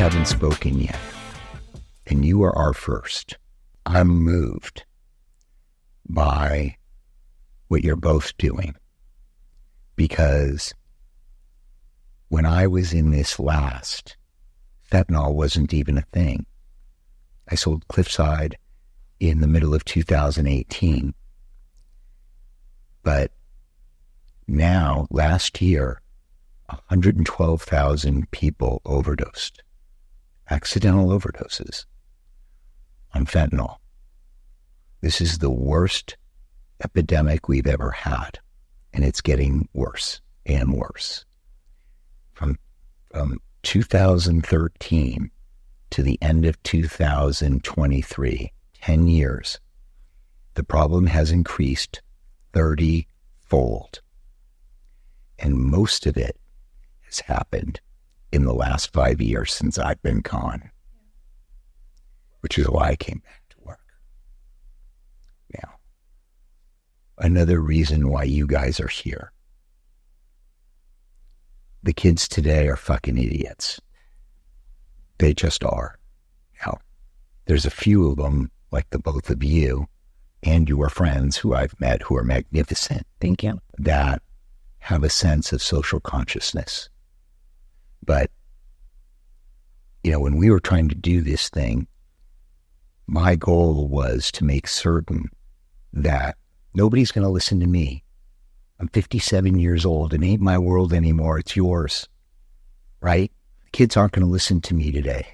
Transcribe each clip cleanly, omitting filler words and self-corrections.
haven't spoken yet, and you are our first. I'm moved by what you're both doing, because when I was in this last, fentanyl wasn't even a thing. I sold Cliffside in the middle of 2018. But now, last year, 112,000 people overdosed, accidental overdoses on fentanyl. This is the worst epidemic we've ever had, and it's getting worse and worse. From 2013 to the end of 2023, 10 years, the problem has increased 30-fold. And most of it has happened in the last 5 years since I've been gone, which is why I came back to work. Now, another reason why you guys are here. The kids today are fucking idiots. They just are. Now, there's a few of them, like the both of you and your friends who I've met who are magnificent. Thank you. That have a sense of social consciousness. But, you know, when we were trying to do this thing, my goal was to make certain that nobody's going to listen to me. I'm 57 years old. It ain't my world anymore. It's yours, right? Kids aren't going to listen to me today.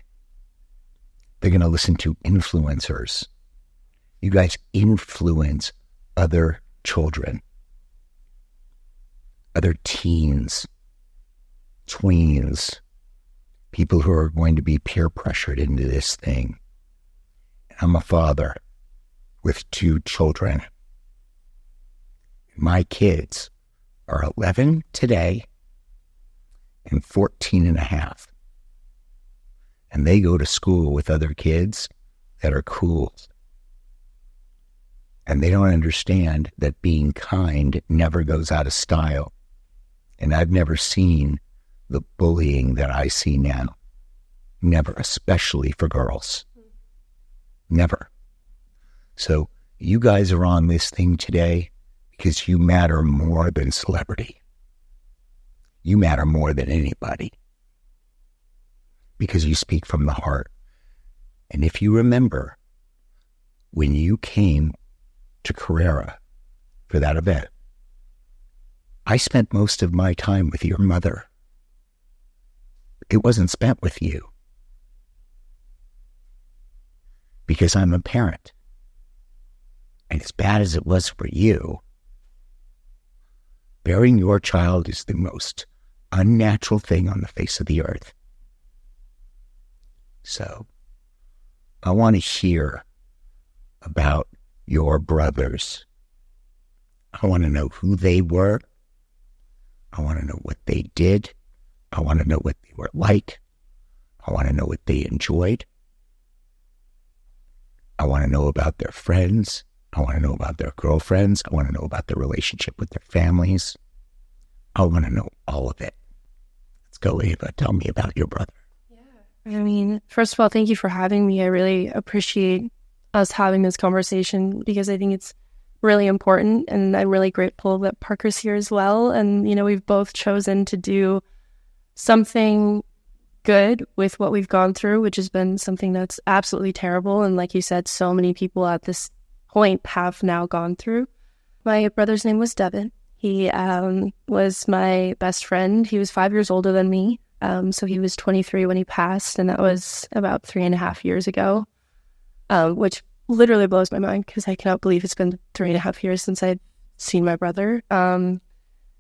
They're going to listen to influencers. You guys influence other children, other teens, tweens, people who are going to be peer pressured into this thing. I'm a father with 2 children. My kids are 11 today and 14 and a half. And they go to school with other kids that are cool. And they don't understand that being kind never goes out of style. And I've never seen the bullying that I see now. Never, especially for girls. Never. So you guys are on this thing today because you matter more than celebrity. You matter more than anybody. Because you speak from the heart. And if you remember, when you came to Carrera for that event, I spent most of my time with your mother. It wasn't spent with you. Because I'm a parent. And as bad as it was for you, bearing your child is the most unnatural thing on the face of the earth. So, I want to hear about your brothers. I want to know who they were. I want to know what they did. I want to know what they were like. I want to know what they enjoyed. I want to know about their friends. I want to know about their girlfriends. I want to know about their relationship with their families. I want to know all of it. Let's go, Ava. Tell me about your brother. I mean, first of all, thank you for having me. I really appreciate us having this conversation because I think it's really important, and I'm really grateful that Parker's here as well. And, you know, we've both chosen to do something good with what we've gone through, which has been something that's absolutely terrible. And like you said, so many people at this point have now gone through. My brother's name was Devon. He was my best friend. He was 5 years older than me. So he was 23 when he passed, and that was about 3.5 years ago, which literally blows my mind because I cannot believe it's been 3.5 years since I've seen my brother.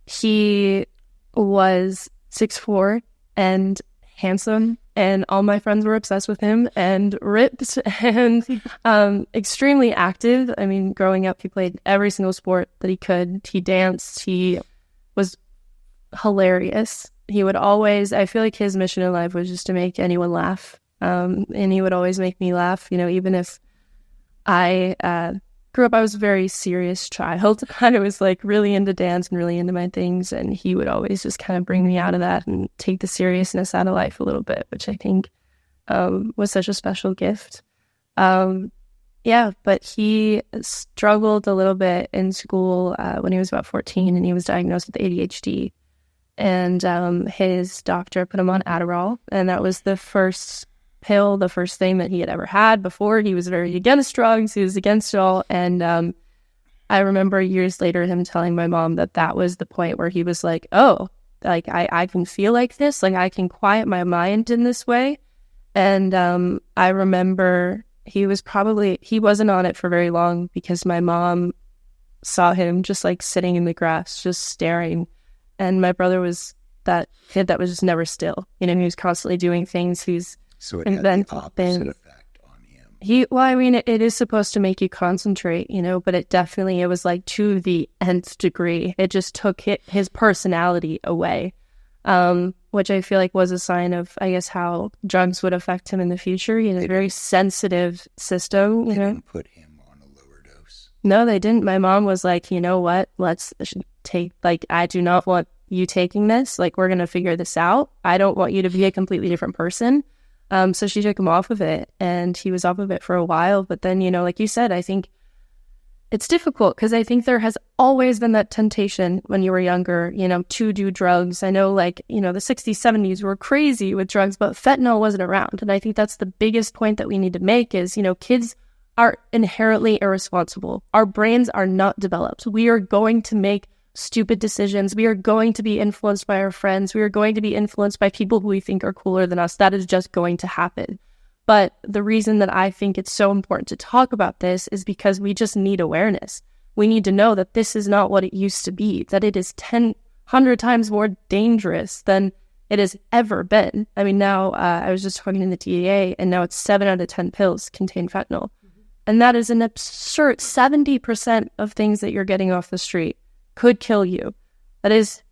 He was 6'4" and handsome, and all my friends were obsessed with him, and ripped and extremely active. I mean, growing up, he played every single sport that he could. He danced. He was hilarious. He would always, I feel like his mission in life was just to make anyone laugh. And he would always make me laugh, you know, even if I grew up, I was a very serious child. I was like really into dance and really into my things. And he would always just kind of bring me out of that and take the seriousness out of life a little bit, which I think was such a special gift. Yeah, but he struggled a little bit in school when he was about 14, and he was diagnosed with ADHD. And his doctor put him on Adderall, and that was the first pill, the first thing that he had ever had before. He was very against drugs. He was against it all. And I remember years later him telling my mom that was the point where he was like, oh, like I can feel like this, like I can quiet my mind in this way. And I remember he wasn't on it for very long because my mom saw him just like sitting in the grass, just staring. And my brother was that kid that was just never still. You know, he was constantly doing things. So it had the opposite effect on him. It is supposed to make you concentrate, you know, but it was like to the nth degree. It just took his personality away, which I feel like was a sign of, I guess, how drugs would affect him in the future. He had a very sensitive system, you know. They didn't put him on a lower dose. No, they didn't. My mom was like, you know what, let's take, like, I do not want you taking this. Like, we're going to figure this out. I don't want you to be a completely different person. So she took him off of it, and he was off of it for a while. But then, you know, like you said, I think it's difficult because I think there has always been that temptation when you were younger, you know, to do drugs. I know, like, you know, the 60s, 70s were crazy with drugs, but fentanyl wasn't around. And I think that's the biggest point that we need to make is, you know, kids are inherently irresponsible. Our brains are not developed. We are going to make stupid decisions. We are going to be influenced by our friends. We are going to be influenced by people who we think are cooler than us. That is just going to happen. But the reason that I think it's so important to talk about this is because we just need awareness. We need to know that this is not what it used to be, that it is 100 times more dangerous than it has ever been. I mean, now I was just talking to the DEA, and now it's 7 out of 10 pills contain fentanyl. And that is an absurd 70% of things that you're getting off the street could kill you. That is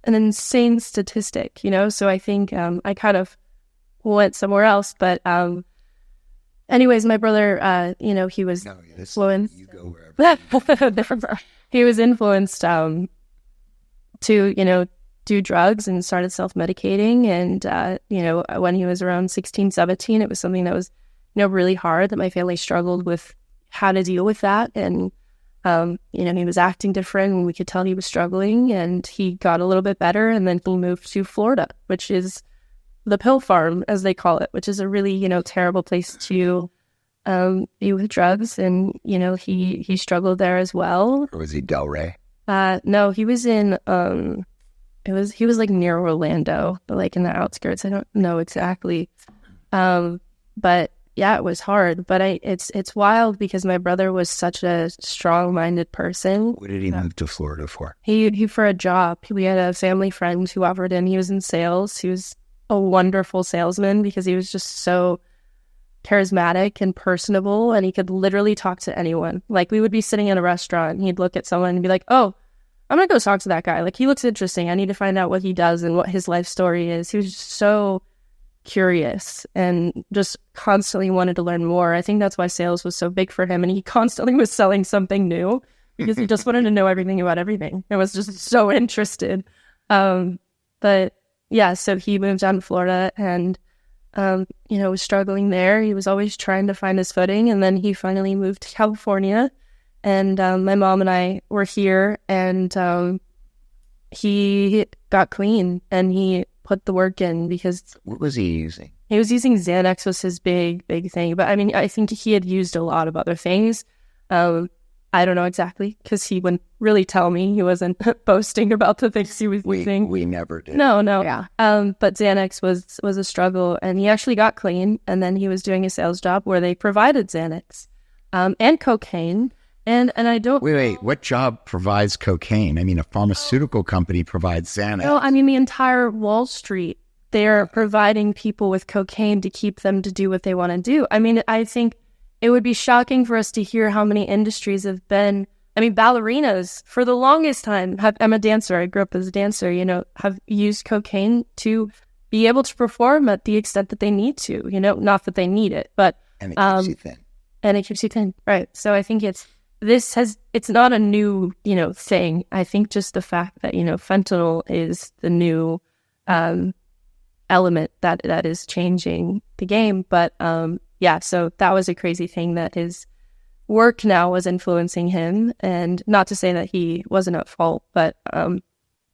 an insane statistic, you know? So I think I kind of went somewhere else. But anyways, my brother, you know, he was influenced. You go wherever. He was influenced to, you know, do drugs and started self-medicating. And, you know, when he was around 16, 17, it was something that was, you know, really hard, that my family struggled with how to deal with that. And you know, he was acting different, and we could tell he was struggling, and he got a little bit better, and then he moved to Florida, which is the pill farm, as they call it, which is a really, you know, terrible place to be with drugs. And, you know, he struggled there as well. Or was he Delray? No, he was in he was like near Orlando, like in the outskirts. I don't know exactly. But yeah, it was hard, but it's wild because my brother was such a strong-minded person. What did he move to Florida for? He for a job. We had a family friend who offered him. He was in sales. He was a wonderful salesman because he was just so charismatic and personable, and he could literally talk to anyone. Like, we would be sitting in a restaurant, and he'd look at someone and be like, oh, I'm going to go talk to that guy. Like, he looks interesting. I need to find out what he does and what his life story is. He was just so curious and just constantly wanted to learn more. I think that's why sales was so big for him, and he constantly was selling something new because he just wanted to know everything about everything. It was just so interested. But yeah, so he moved down to Florida and you know, was struggling there. He was always trying to find his footing, and then he finally moved to California, and my mom and I were here, and he got clean, and he put the work in because... What was he using? He was using Xanax was his big thing. But I mean, I think he had used a lot of other things. I don't know exactly because he wouldn't really tell me. He wasn't boasting about the things he was using. We never did. No. Yeah. But Xanax was a struggle, and he actually got clean. And then he was doing a sales job where they provided Xanax and cocaine. And I don't... Wait. What job provides cocaine? I mean, a pharmaceutical company provides Xanax. No, I mean, the entire Wall Street, they're providing people with cocaine to keep them to do what they want to do. I mean, I think it would be shocking for us to hear how many industries have been... I mean, ballerinas, for the longest time, I'm a dancer. I grew up as a dancer, you know, have used cocaine to be able to perform at the extent that they need to, you know, not that they need it, but... And it keeps you thin. And it keeps you thin, right. So I think it's not a new, you know, thing. I think just the fact that, you know, fentanyl is the new element that is changing the game. But so that was a crazy thing, that his work now was influencing him. And not to say that he wasn't at fault, but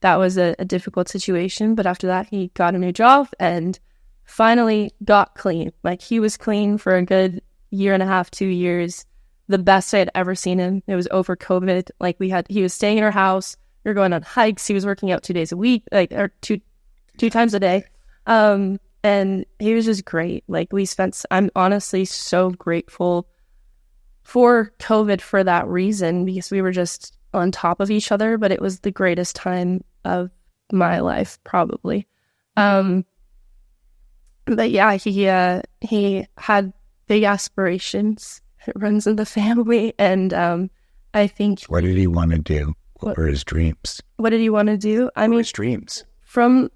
that was a difficult situation. But after that, he got a new job and finally got clean. Like, he was clean for a good 1.5 2 years. The best I had ever seen him. It was over COVID. Like, he was staying in our house. We were going on hikes. He was working out 2 days a week, or two times a day. And he was just great. Like, I'm honestly so grateful for COVID for that reason, because we were just on top of each other, but it was the greatest time of my life, probably. But yeah, he had big aspirations. It runs in the family. And I think... What did he want to do? What were his dreams? What did he want to do? His dreams? From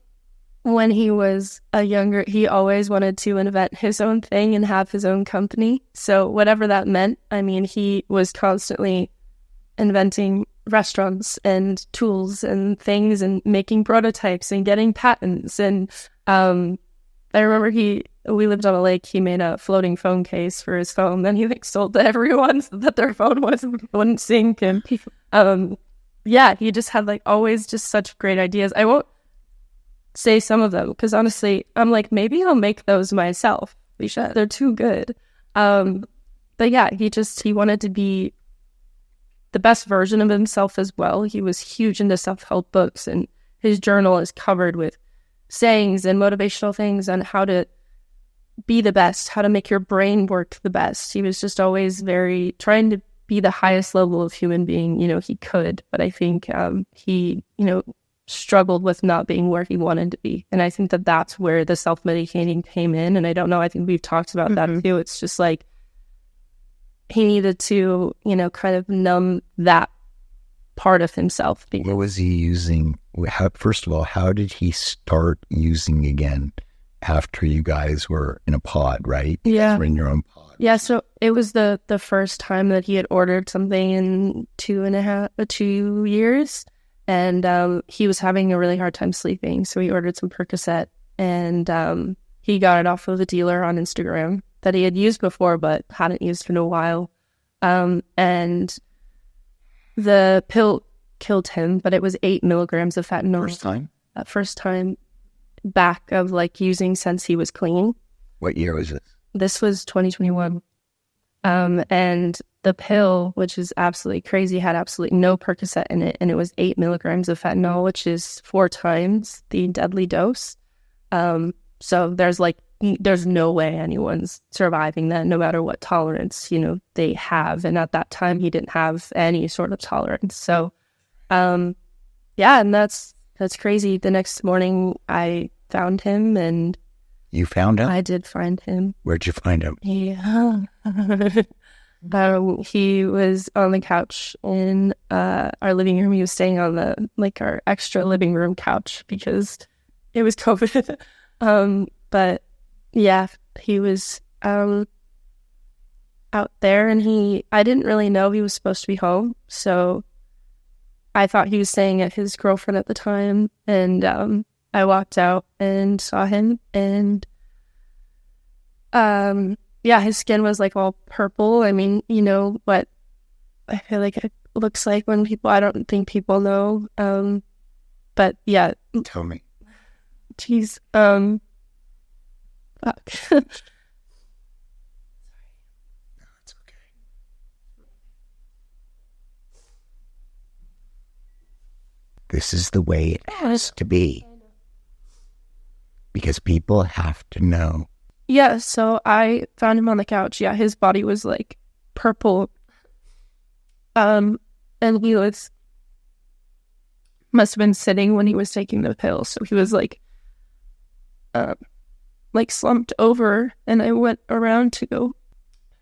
when he was younger, he always wanted to invent his own thing and have his own company. So whatever that meant, I mean, he was constantly inventing restaurants and tools and things and making prototypes and getting patents. And I remember we lived on a lake. He made a floating phone case for his phone. Then he sold to everyone so that their phone wouldn't sink. And he just had always just such great ideas. I won't say some of them because honestly, I'm like, maybe I'll make those myself. They're too good. But yeah, he wanted to be the best version of himself as well. He was huge into self-help books, and his journal is covered with sayings and motivational things on how to be the best, how to make your brain work the best. He was just always very trying to be the highest level of human being, he could. But I think he, struggled with not being where he wanted to be. And I think that that's where the self-medicating came in. And I don't know, I think we've talked about that too. It's just like he needed to, kind of numb that part of himself. What was he using? First of all, how did he start using again after you guys were in a pod, right? Yeah. Were in your own pod. Yeah, so it was the first time that he had ordered something in 2 years. And he was having a really hard time sleeping. So he ordered some Percocet, and he got it off of a dealer on Instagram that he had used before, but hadn't used in a while. And the pill killed him, but it was 8 milligrams of fentanyl. First time? First time back of using since he was clean. What year was this? This was 2021. And the pill, which is absolutely crazy, had absolutely no Percocet in it. And it was 8 milligrams of fentanyl, which is 4 times the deadly dose. So there's no way anyone's surviving that, no matter what tolerance, they have. And at that time, he didn't have any sort of tolerance. So, and that's crazy. The next morning, I found him, and you found him? I did find him. Where'd you find him? Yeah. He was on the couch in our living room. He was staying on our extra living room couch because it was COVID. But yeah, he was out there, and I didn't really know he was supposed to be home. So I thought he was staying at his girlfriend at the time. And I walked out and saw him, and his skin was all purple. I mean, what I feel like it looks like when I don't think people know. But yeah. Tell me. Jeez. Fuck. No, it's okay. This is the way it has to be. Because people have to know. Yeah, so I found him on the couch. Yeah, his body was purple. And he must have been sitting when he was taking the pill. So he was slumped over, and I went around to go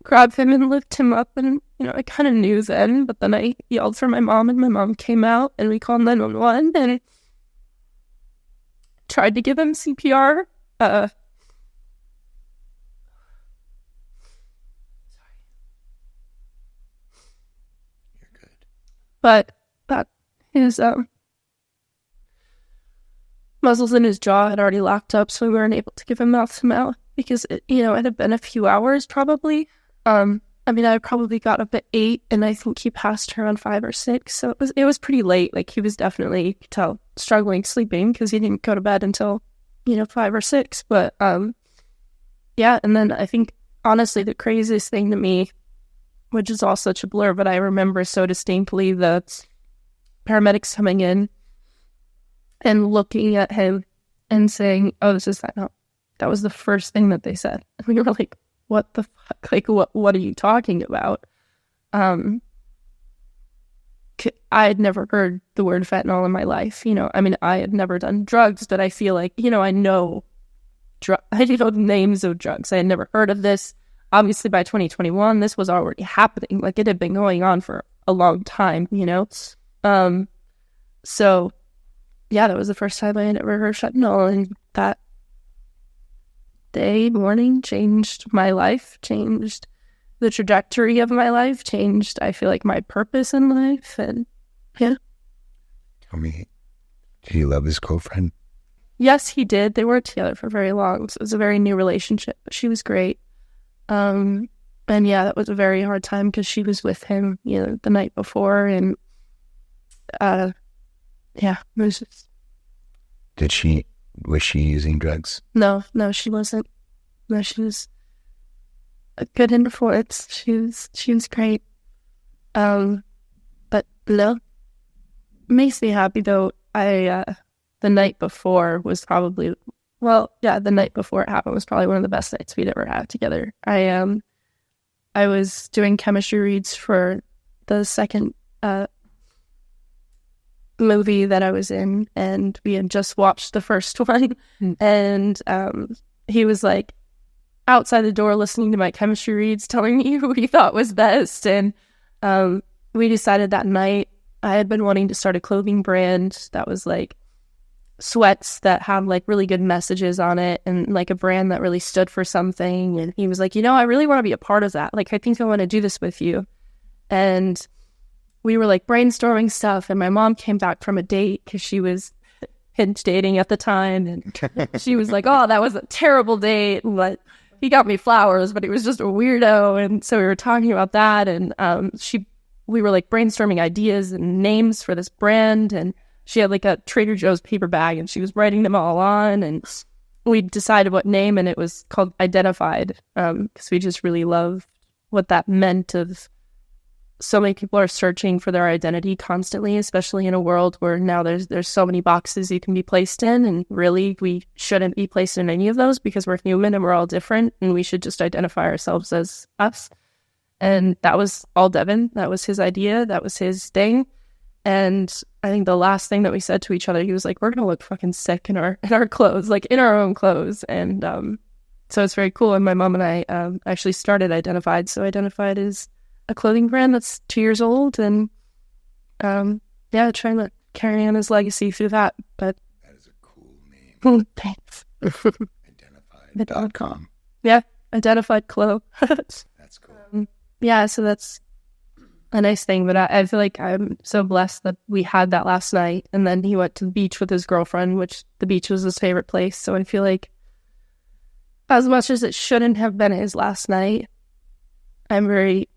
grab him and lift him up. And, I kind of knew then, but then I yelled for my mom, and my mom came out, and we called 911 and tried to give him CPR. But that is muscles in his jaw had already locked up, so we weren't able to give him mouth to mouth because it had been a few hours probably. I mean, I probably got up at 8, and I think he passed around 5 or 6, so it was pretty late. Like, he was definitely, you could tell, struggling sleeping because he didn't go to bed until 5 or 6. But yeah, and then I think honestly the craziest thing to me, which is all such a blur, but I remember so distinctly the paramedics coming in and looking at him and saying, "Oh, this is fentanyl." That was the first thing that they said. And we were like, what the fuck? Like, what are you talking about? I had never heard the word fentanyl in my life. I mean, I had never done drugs, but I feel like, I know names of drugs. I had never heard of this. Obviously, by 2021, this was already happening. Like, it had been going on for a long time, So, yeah, that was the first time I had ever heard fentanyl, and that morning changed my life, changed the trajectory of my life, changed, I feel like, my purpose in life. And yeah. Tell me, did he love his girlfriend? Yes, he did. They weren't together for very long, so it was a very new relationship, but she was great. And yeah, that was a very hard time because she was with him, the night before, and yeah, it was just... Was she using drugs? No, she wasn't. No, she was a good influence. She was great. But no, it makes me happy though. The night before was probably, the night before it happened was probably one of the best nights we'd ever had together. I was doing chemistry reads for the second movie that I was in, and we had just watched the first one, and he was like outside the door listening to my chemistry reads, telling me who he thought was best. And we decided that night, I had been wanting to start a clothing brand that was like sweats that have like really good messages on it, and like a brand that really stood for something. And he was like, I really want to be a part of that. Like, I think I want to do this with you. And we were like brainstorming stuff, and my mom came back from a date because she was hinge dating at the time, and she was like, "Oh, that was a terrible date. But he got me flowers, but he was just a weirdo." And so we were talking about that, and we were like brainstorming ideas and names for this brand, and she had like a Trader Joe's paper bag, and she was writing them all on, and we decided what name, and it was called Identified, because we just really loved what that meant of so many people are searching for their identity constantly, especially in a world where now there's so many boxes you can be placed in, and really we shouldn't be placed in any of those because we're human and we're all different, and we should just identify ourselves as us. And that was all Devon. That was his idea. That was his thing. And I think the last thing that we said to each other, he was like, "We're gonna look fucking sick in our clothes, like in our own clothes." And so it's very cool. And my mom and I actually started Identified. So Identified is a clothing brand that's 2 years old, and trying to carry on his legacy through that. But that is a cool name. Thanks. Identified.com. Yeah, Identified Clo. That's cool. Yeah, so that's a nice thing. But I feel like I'm so blessed that we had that last night, and then he went to the beach with his girlfriend, which the beach was his favorite place. So I feel like as much as it shouldn't have been his last night, I'm very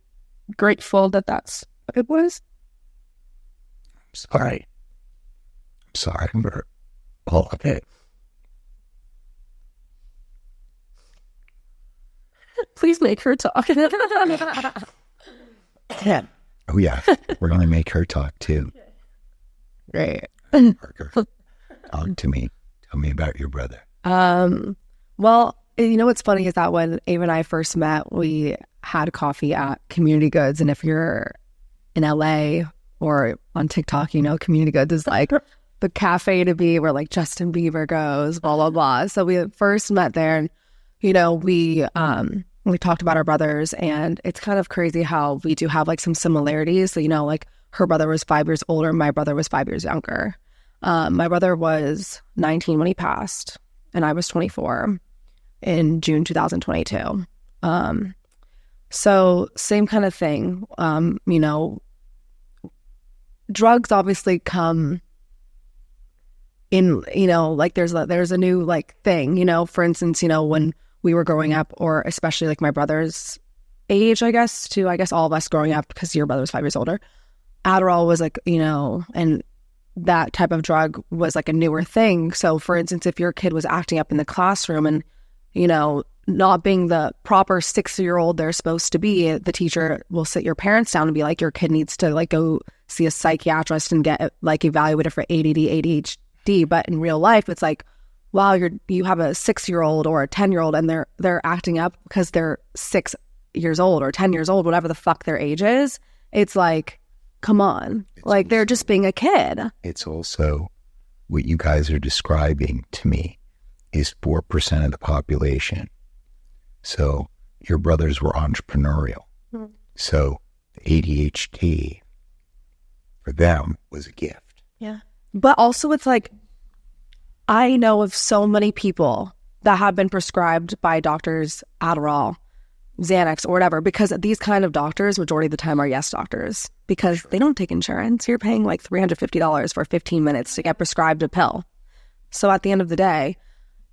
grateful that that's what it was. I'm sorry for all of it. Please make her talk. Oh yeah, we're gonna make her talk too. Great. Parker, talk to me. Tell me about your brother. Well, what's funny is that when Ava and I first met, we had coffee at Community Goods, and if you're in LA or on TikTok, Community Goods is like the cafe to be where like Justin Bieber goes, blah blah blah. So we first met there, and we talked about our brothers, and it's kind of crazy how we do have like some similarities. So like her brother was 5 years older, my brother was 5 years younger. My brother was 19 when he passed, and I was 24 in June 2022. So same kind of thing. Drugs obviously come, in, like there's a new like thing, for instance, when we were growing up, or especially like my brother's age, I guess all of us growing up, because your brother's 5 years older, Adderall was like, and that type of drug was like a newer thing. So for instance, if your kid was acting up in the classroom and, not being the proper 6-year-old they're supposed to be, the teacher will sit your parents down and be like, your kid needs to like go see a psychiatrist and get like evaluated for ADD, ADHD. But in real life, it's like, wow, you have a 6-year-old or a 10-year-old and they're acting up because they're 6 years old or 10 years old, whatever the fuck their age is. It's like, come on. Like, they're just being a kid. It's also what you guys are describing to me is 4% of the population. So your brothers were entrepreneurial. Mm-hmm. So ADHD for them was a gift. Yeah. But also it's like, I know of so many people that have been prescribed by doctors Adderall, Xanax, or whatever, because these kind of doctors, majority of the time, are yes doctors, because they don't take insurance. You're paying like $350 for 15 minutes to get prescribed a pill. So at the end of the day,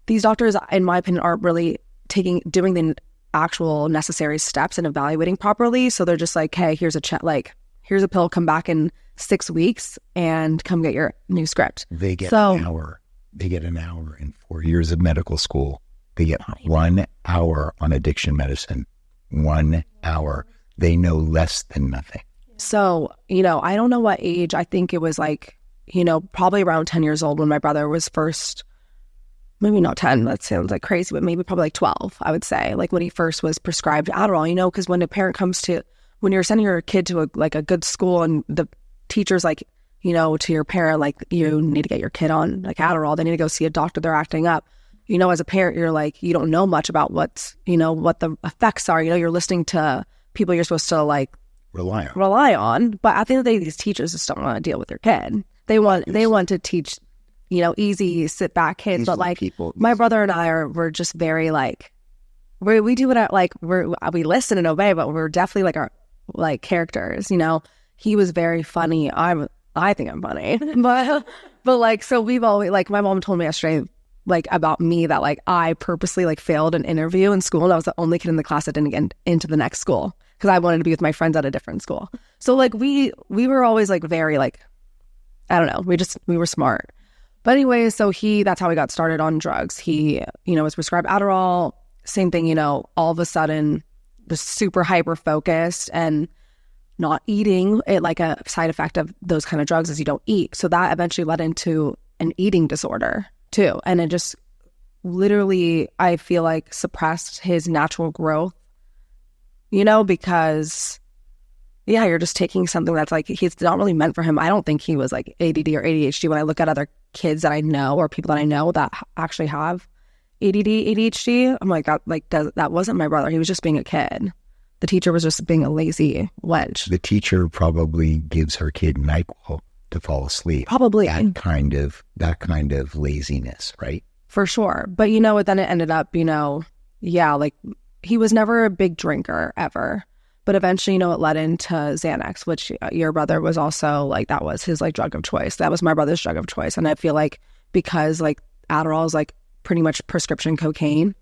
these doctors, in my opinion, aren't really doing the actual necessary steps and evaluating properly. So they're just like, hey, here's a pill, come back in 6 weeks and come get your new script. They get an hour. They get an hour in 4 years of medical school. They get 1 hour on addiction medicine. 1 hour. They know less than nothing. So, I don't know what age. I think it was like, probably around 10 years old when my brother was first, maybe not 10, that sounds like crazy, but maybe probably like 12, I would say, like when he first was prescribed Adderall, because when a parent when you're sending your kid to a good school and the teacher's like, to your parent, like, you need to get your kid on like Adderall, they need to go see a doctor, they're acting up. As a parent, you're like, you don't know much about what the effects are. You're listening to people you're supposed to like rely on. But at the end of the day, these teachers just don't want to deal with their kid. They want to teach, easy, sit back kids. But like my brother and we're just very like, we do what we listen and obey, but we're definitely like our like characters. He was very funny. I think I'm funny, but like, so we've always, like, my mom told me yesterday, like, about me, that like I purposely like failed an interview in school and I was the only kid in the class that didn't get into the next school because I wanted to be with my friends at a different school. So like we were always like very like, I don't know, we were smart. But anyway, so that's how he got started on drugs. He, was prescribed Adderall, same thing, all of a sudden was super hyper focused and not eating. It, like, a side effect of those kind of drugs is you don't eat. So that eventually led into an eating disorder too. And it just literally, I feel like, suppressed his natural growth, because you're just taking something that's like, it's not really meant for him. I don't think he was like ADD or ADHD. When I look at other kids that I know or people that I know that actually have ADD, ADHD, I'm like, that wasn't my brother. He was just being a kid. The teacher was just being a lazy wench. The teacher probably gives her kid NyQuil to fall asleep. Probably. That kind of laziness, right? For sure. But then it ended up, like, he was never a big drinker ever. But eventually, it led into Xanax, which your brother was also like, that was his like drug of choice. That was my brother's drug of choice. And I feel like because like Adderall is like pretty much prescription cocaine,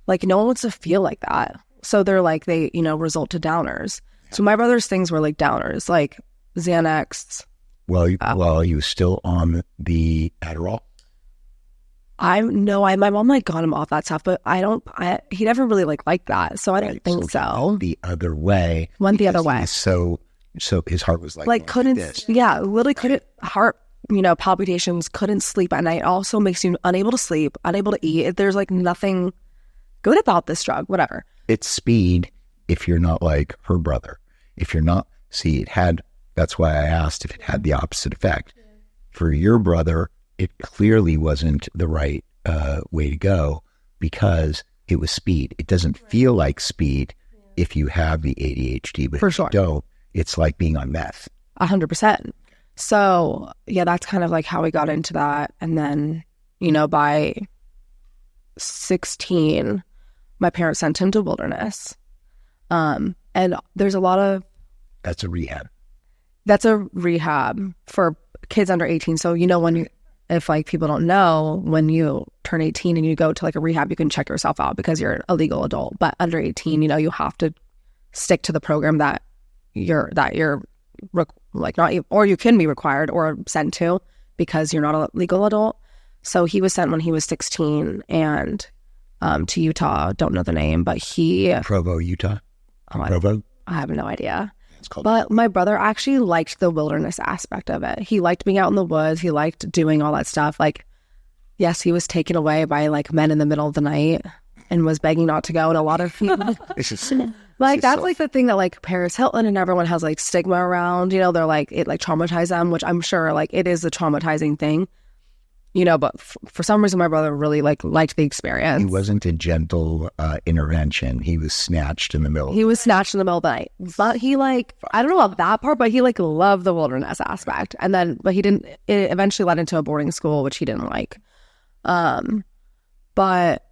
like no one wants to feel like that. So they're like, they, result to downers. So my brother's things were like downers, like Xanax. Well, he was still on the Adderall? My mom like got him off that stuff, but he never really liked that. So I don't think so. The other way. Went the other way. So his heart was like couldn't, this. Yeah, literally couldn't, heart, palpitations, couldn't sleep at night. Also makes you unable to sleep, unable to eat. There's like nothing good about this drug, whatever. It's speed if you're not like her brother. If you're not, that's why I asked if it had the opposite effect. Yeah. For your brother, it clearly wasn't the right way to go because it was speed. It doesn't feel like speed if you have the ADHD, but for if sure. you don't, it's like being on meth. 100%. So yeah, that's kind of like how we got into that. And then, by 16, my parents sent him to Wilderness. And there's a lot of... That's a rehab. That's a rehab for kids under 18. So, when if like people don't know, when you turn 18 and you go to like a rehab, you can check yourself out because you're a legal adult. But under 18, you have to stick to the program that you're like not, or you can be required or sent to because you're not a legal adult. So he was sent when he was 16 and to Utah. Don't know the name, but Provo, Utah. Provo. I have no idea. But my brother actually liked the wilderness aspect of it. He liked being out in the woods. He liked doing all that stuff. Like, yes, he was taken away by like men in the middle of the night and was begging not to go. And a lot of people, that's like the thing that like Paris Hilton and everyone has like stigma around. They're like, it like traumatized them, which I'm sure like it is a traumatizing thing. But for some reason, my brother really liked the experience. He wasn't a gentle intervention. He was snatched in the middle. He was snatched in the middle of the night. But he like, I don't know about that part, but he like loved the wilderness aspect. And then, but he didn't, it eventually led into a boarding school, which he didn't like. But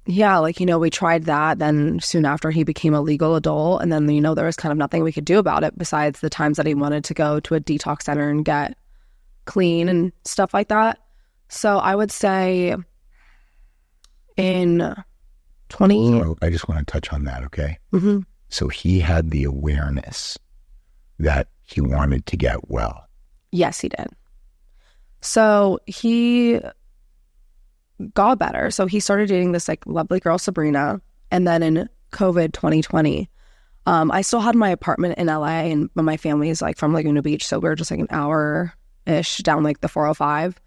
yeah, like, we tried that. Then soon after he became a legal adult. And then, there was kind of nothing we could do about it besides the times that he wanted to go to a detox center and get clean and stuff like that. So I would say in 20... So I just want to touch on that, okay? Mm-hmm. So he had the awareness that he wanted to get well. Yes, he did. So he got better. So he started dating this like lovely girl, Sabrina. And then in COVID 2020, I still had my apartment in LA, and my family is like from Laguna Beach. So we were just like an hour-ish down like the 405.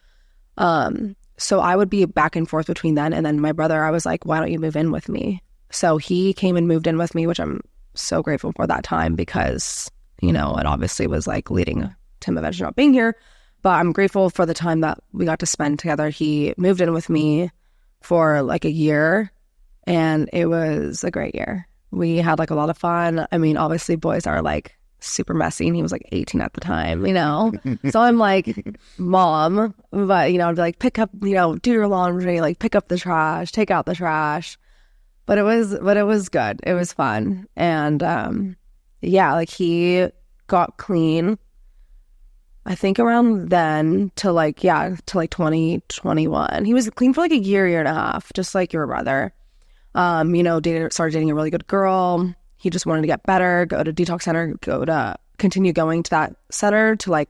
So I would be back and forth between then. And then my brother, I was like, why don't you move in with me? So he came and moved in with me, which I'm so grateful for that time because, it obviously was like leading to him eventually not being here. But I'm grateful for the time that we got to spend together. He moved in with me for like a year, and it was a great year. We had like a lot of fun. I mean, obviously boys are like super messy, and he was like 18 at the time, So I'm like, mom, but I'd be like, pick up, do your laundry, like pick up the trash, take out the trash. But it was good. It was fun. And yeah, like he got clean, I think around then to like 2021. He was clean for like a year and a half, just like your brother. Started dating a really good girl. He just wanted to get better, go to detox center, continue going to that center to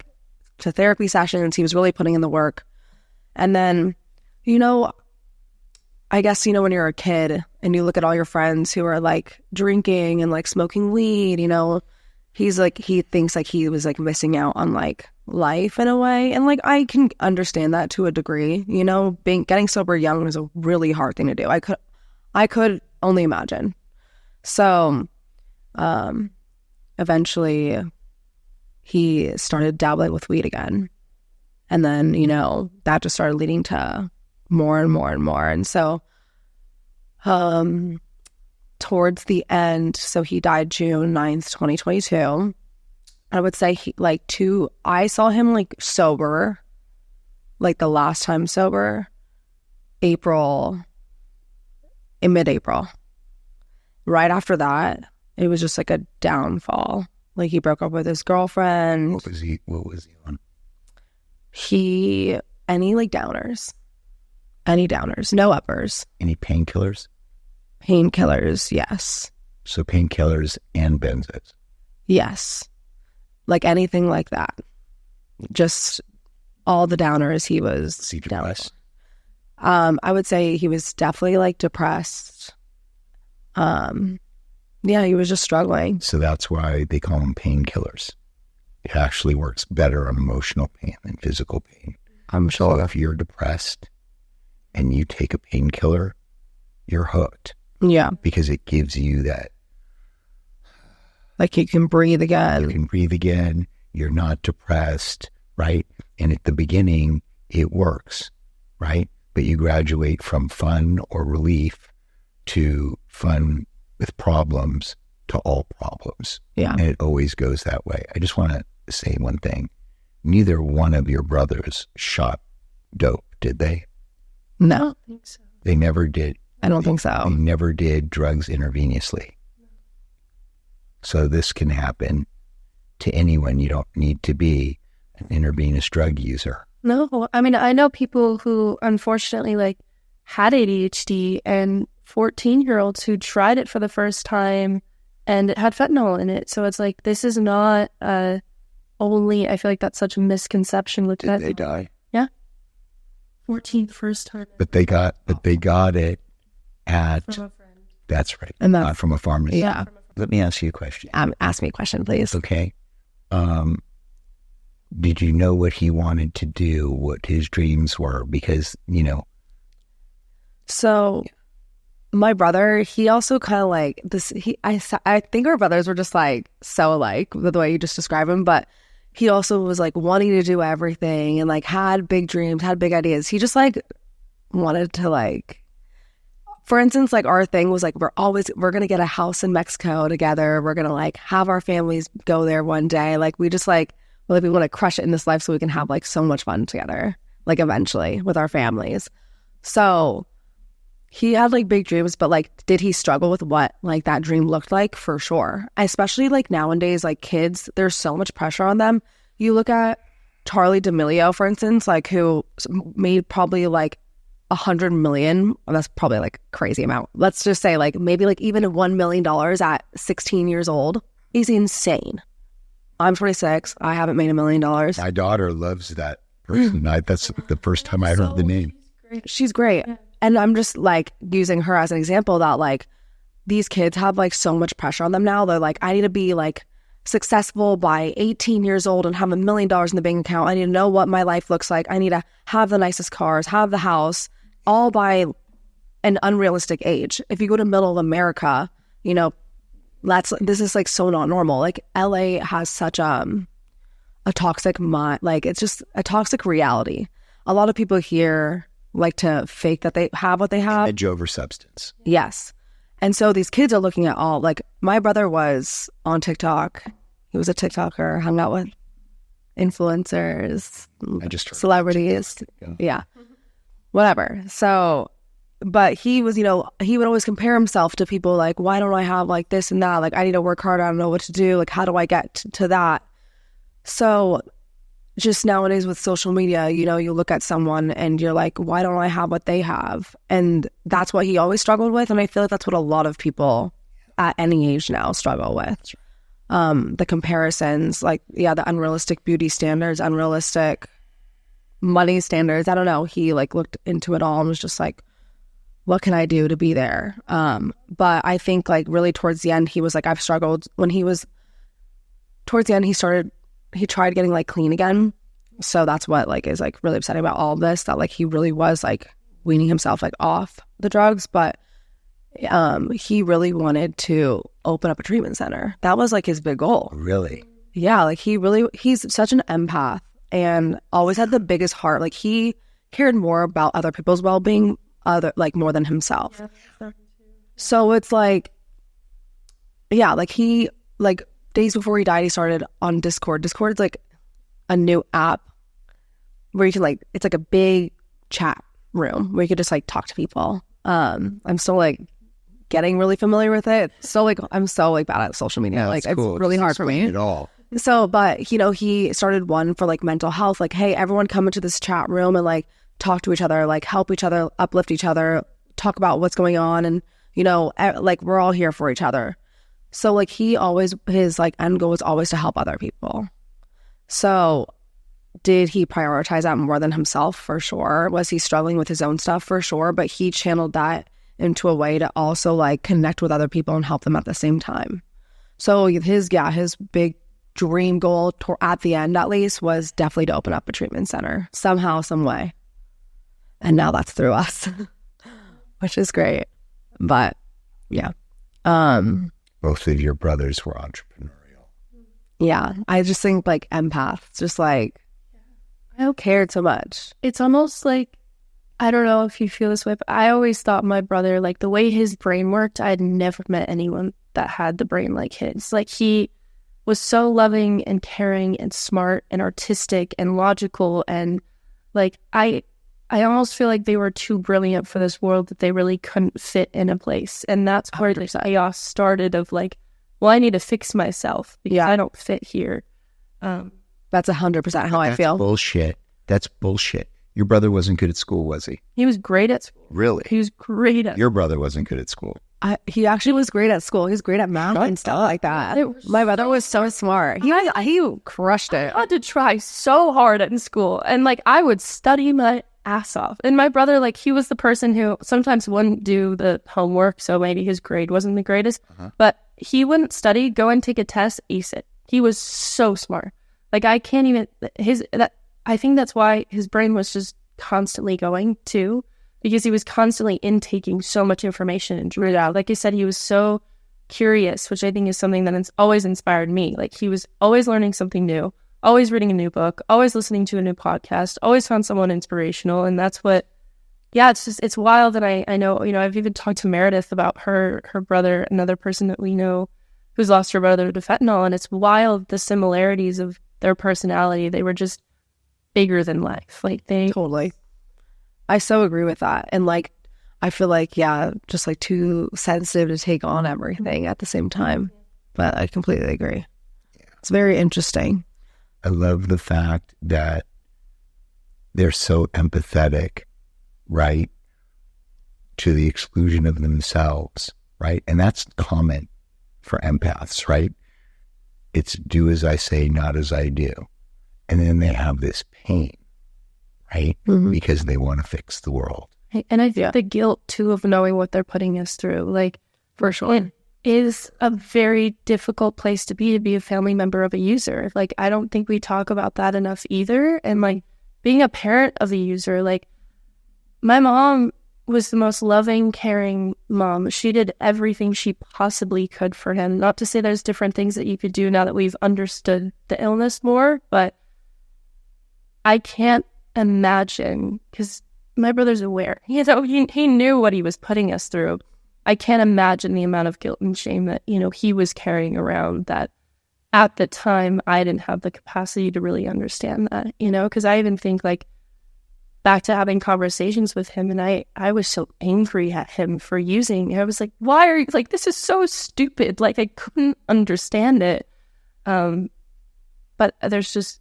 therapy sessions. He was really putting in the work. And then, I guess, when you're a kid and you look at all your friends who are like drinking and like smoking weed, he's like, he thinks like he was like missing out on like life in a way. And like, I can understand that to a degree, getting sober young is a really hard thing to do. I could only imagine. So, eventually he started dabbling with weed again. And then, that just started leading to more and more and more. And so, towards the end, so he died June 9th, 2022. I would say I saw him like sober, like the last time sober, in mid-April. Right after that, it was just like a downfall. Like he broke up with his girlfriend. What was he on? Any downers, no uppers. Any painkillers? Painkillers, yes. So painkillers and benzos? Yes. Like anything like that. Just all the downers he was depressed? I would say he was definitely like depressed. Yeah, he was just struggling. So that's why they call them painkillers. It actually works better on emotional pain than physical pain. I'm sure. So if you're depressed and you take a painkiller, you're hooked. Yeah. Because it gives you that. Like you can breathe again. You can breathe again. You're not depressed, right? And at the beginning, it works, right? But you graduate from fun or relief to fun with problems to all problems. Yeah. And it always goes that way. I just want to say one thing. Neither one of your brothers shot dope, did they? No. I don't think so. They never did. I don't think so. They never did drugs intravenously. So this can happen to anyone. You don't need to be an intravenous drug user. No, I mean, I know people who unfortunately like had ADHD and 14-year-olds who tried it for the first time and it had fentanyl in it. So it's like, this is not only, I feel like that's such a misconception with Did they die? Yeah. 14 first time. But they got it at, From a friend. that's right. And that's, Not from a pharmacy. yeah. Let me ask you a question. Ask me a question, please. Okay. Did you know what he wanted to do, what his dreams were? Because, So my brother, he also kind of like this. I think our brothers were just like so alike with the way you just describe him. But he also was like wanting to do everything and like had big dreams, had big ideas. He just like wanted to like, for instance, like our thing was like, we're going to get a house in Mexico together. We're going to like have our families go there one day. Like we just like, we want to crush it in this life so we can have like so much fun together, like eventually with our families. So he had like big dreams, but like, did he struggle with what like that dream looked like? For sure. Especially like nowadays, like kids, there's so much pressure on them. You look at Charlie D'Amelio, for instance, like who made probably like 100 million. Well, that's probably like a crazy amount. Let's just say like maybe like even $1 million at 16 years old. He's insane. I'm 26. I haven't made $1 million. my daughter loves that person. That's the first time I heard the name. She's great. And I'm just like using her as an example that like these kids have like so much pressure on them now. They're like, I need to be like successful by 18 years old and have $1 million in the bank account. I need to know what my life looks like. I need to have the nicest cars, have the house, all by an unrealistic age. If you go to middle of America, this is like so not normal. Like LA has such a toxic mind, like it's just a toxic reality. A lot of people here like to fake that they have what they have. Edge over substance. Yes. And so these kids are looking at all, like my brother was on TikTok. He was a TikToker, hung out with influencers, I just heard celebrities. Yeah. Whatever. So, but he was, he would always compare himself to people like, why don't I have like this and that? Like, I need to work harder. I don't know what to do. Like, how do I get to that? So just nowadays with social media, you look at someone and you're like, why don't I have what they have? And that's what he always struggled with. And I feel like that's what a lot of people at any age now struggle with. The comparisons, like, the unrealistic beauty standards, unrealistic money standards. I don't know. He like looked into it all and was just like, what can I do to be there? But I think like really towards the end, he was like, I've struggled. When he was towards the end, he tried getting like clean again. So that's what like is like really upsetting about all of this, that like he really was like weaning himself like off the drugs. But he really wanted to open up a treatment center. That was like his big goal. Really? Yeah, like he's such an empath and always had the biggest heart. Like he cared more about other people's well-being, more than himself. Yeah. So it's like, like he like days before he died, he started on Discord. Discord is like a new app where you can like, it's like a big chat room where you could just like talk to people. I'm still like getting really familiar with it. So like I'm so like bad at social media. Like cool. It's really hard for me. At all. So, but he started one for like mental health. Like, hey, everyone come into this chat room and like talk to each other, like help each other, uplift each other, talk about what's going on, and like we're all here for each other. So like his like end goal was always to help other people. So did he prioritize that more than himself? For sure. Was he struggling with his own stuff? For sure. But he channeled that into a way to also like connect with other people and help them at the same time. So his big dream goal at the end, at least, was definitely to open up a treatment center somehow, some way. And now that's through us, which is great. But yeah. Both of your brothers were entrepreneurial. Yeah. I just think like empaths, just like, I don't care so much. It's almost like, I don't know if you feel this way, but I always thought my brother, like the way his brain worked, I had never met anyone that had the brain like his. Like he was so loving and caring and smart and artistic and logical, and like I almost feel like they were too brilliant for this world, that they really couldn't fit in a place. And that's where the chaos started of like, well, I need to fix myself because I don't fit here. That's 100% how I feel. Bullshit. That's bullshit. Your brother wasn't good at school, was he? He was great at school. Really? He was great at Your brother wasn't good at school. He actually was great at school. He was great at math and stuff like that. My brother was so smart. He crushed it. I had to try so hard in school, and like I would study my ass off. And my brother, like, he was the person who sometimes wouldn't do the homework, so maybe his grade wasn't the greatest, but he wouldn't study, go and take a test, ace it. He was so smart. Like, I can't even I think that's why his brain was just constantly going too, because he was constantly intaking so much information and drew it out. Like I said, he was so curious, which I think is something that has always inspired me. Like, he was always learning something new, always reading a new book, always listening to a new podcast, always found someone inspirational. And that's what, it's wild that I know, I've even talked to Meredith about her brother, another person that we know who's lost her brother to fentanyl. And it's wild, the similarities of their personality. They were just bigger than life. Like, they Totally. I so agree with that. And like, I feel like, just like too sensitive to take on everything at the same time. But I completely agree. It's very interesting. I love the fact that they're so empathetic, right, to the exclusion of themselves, right? And that's common for empaths, right? It's do as I say, not as I do. And then they have this pain, right? Because they want to fix the world. And I think the guilt, too, of knowing what they're putting us through, like, For sure. it is a very difficult place to be a family member of a user. Like, I don't think we talk about that enough either. And, like, being a parent of a user, like, my mom was the most loving, caring mom. She did everything she possibly could for him. Not to say there's different things that you could do now that we've understood the illness more, but I can't imagine, because my brother's aware. He knew what he was putting us through. I can't imagine the amount of guilt and shame that, he was carrying around, that at the time I didn't have the capacity to really understand that, because I even think, like, back to having conversations with him, and I was so angry at him for using. I was like, why are you, like, this is so stupid. Like, I couldn't understand it. But there's just,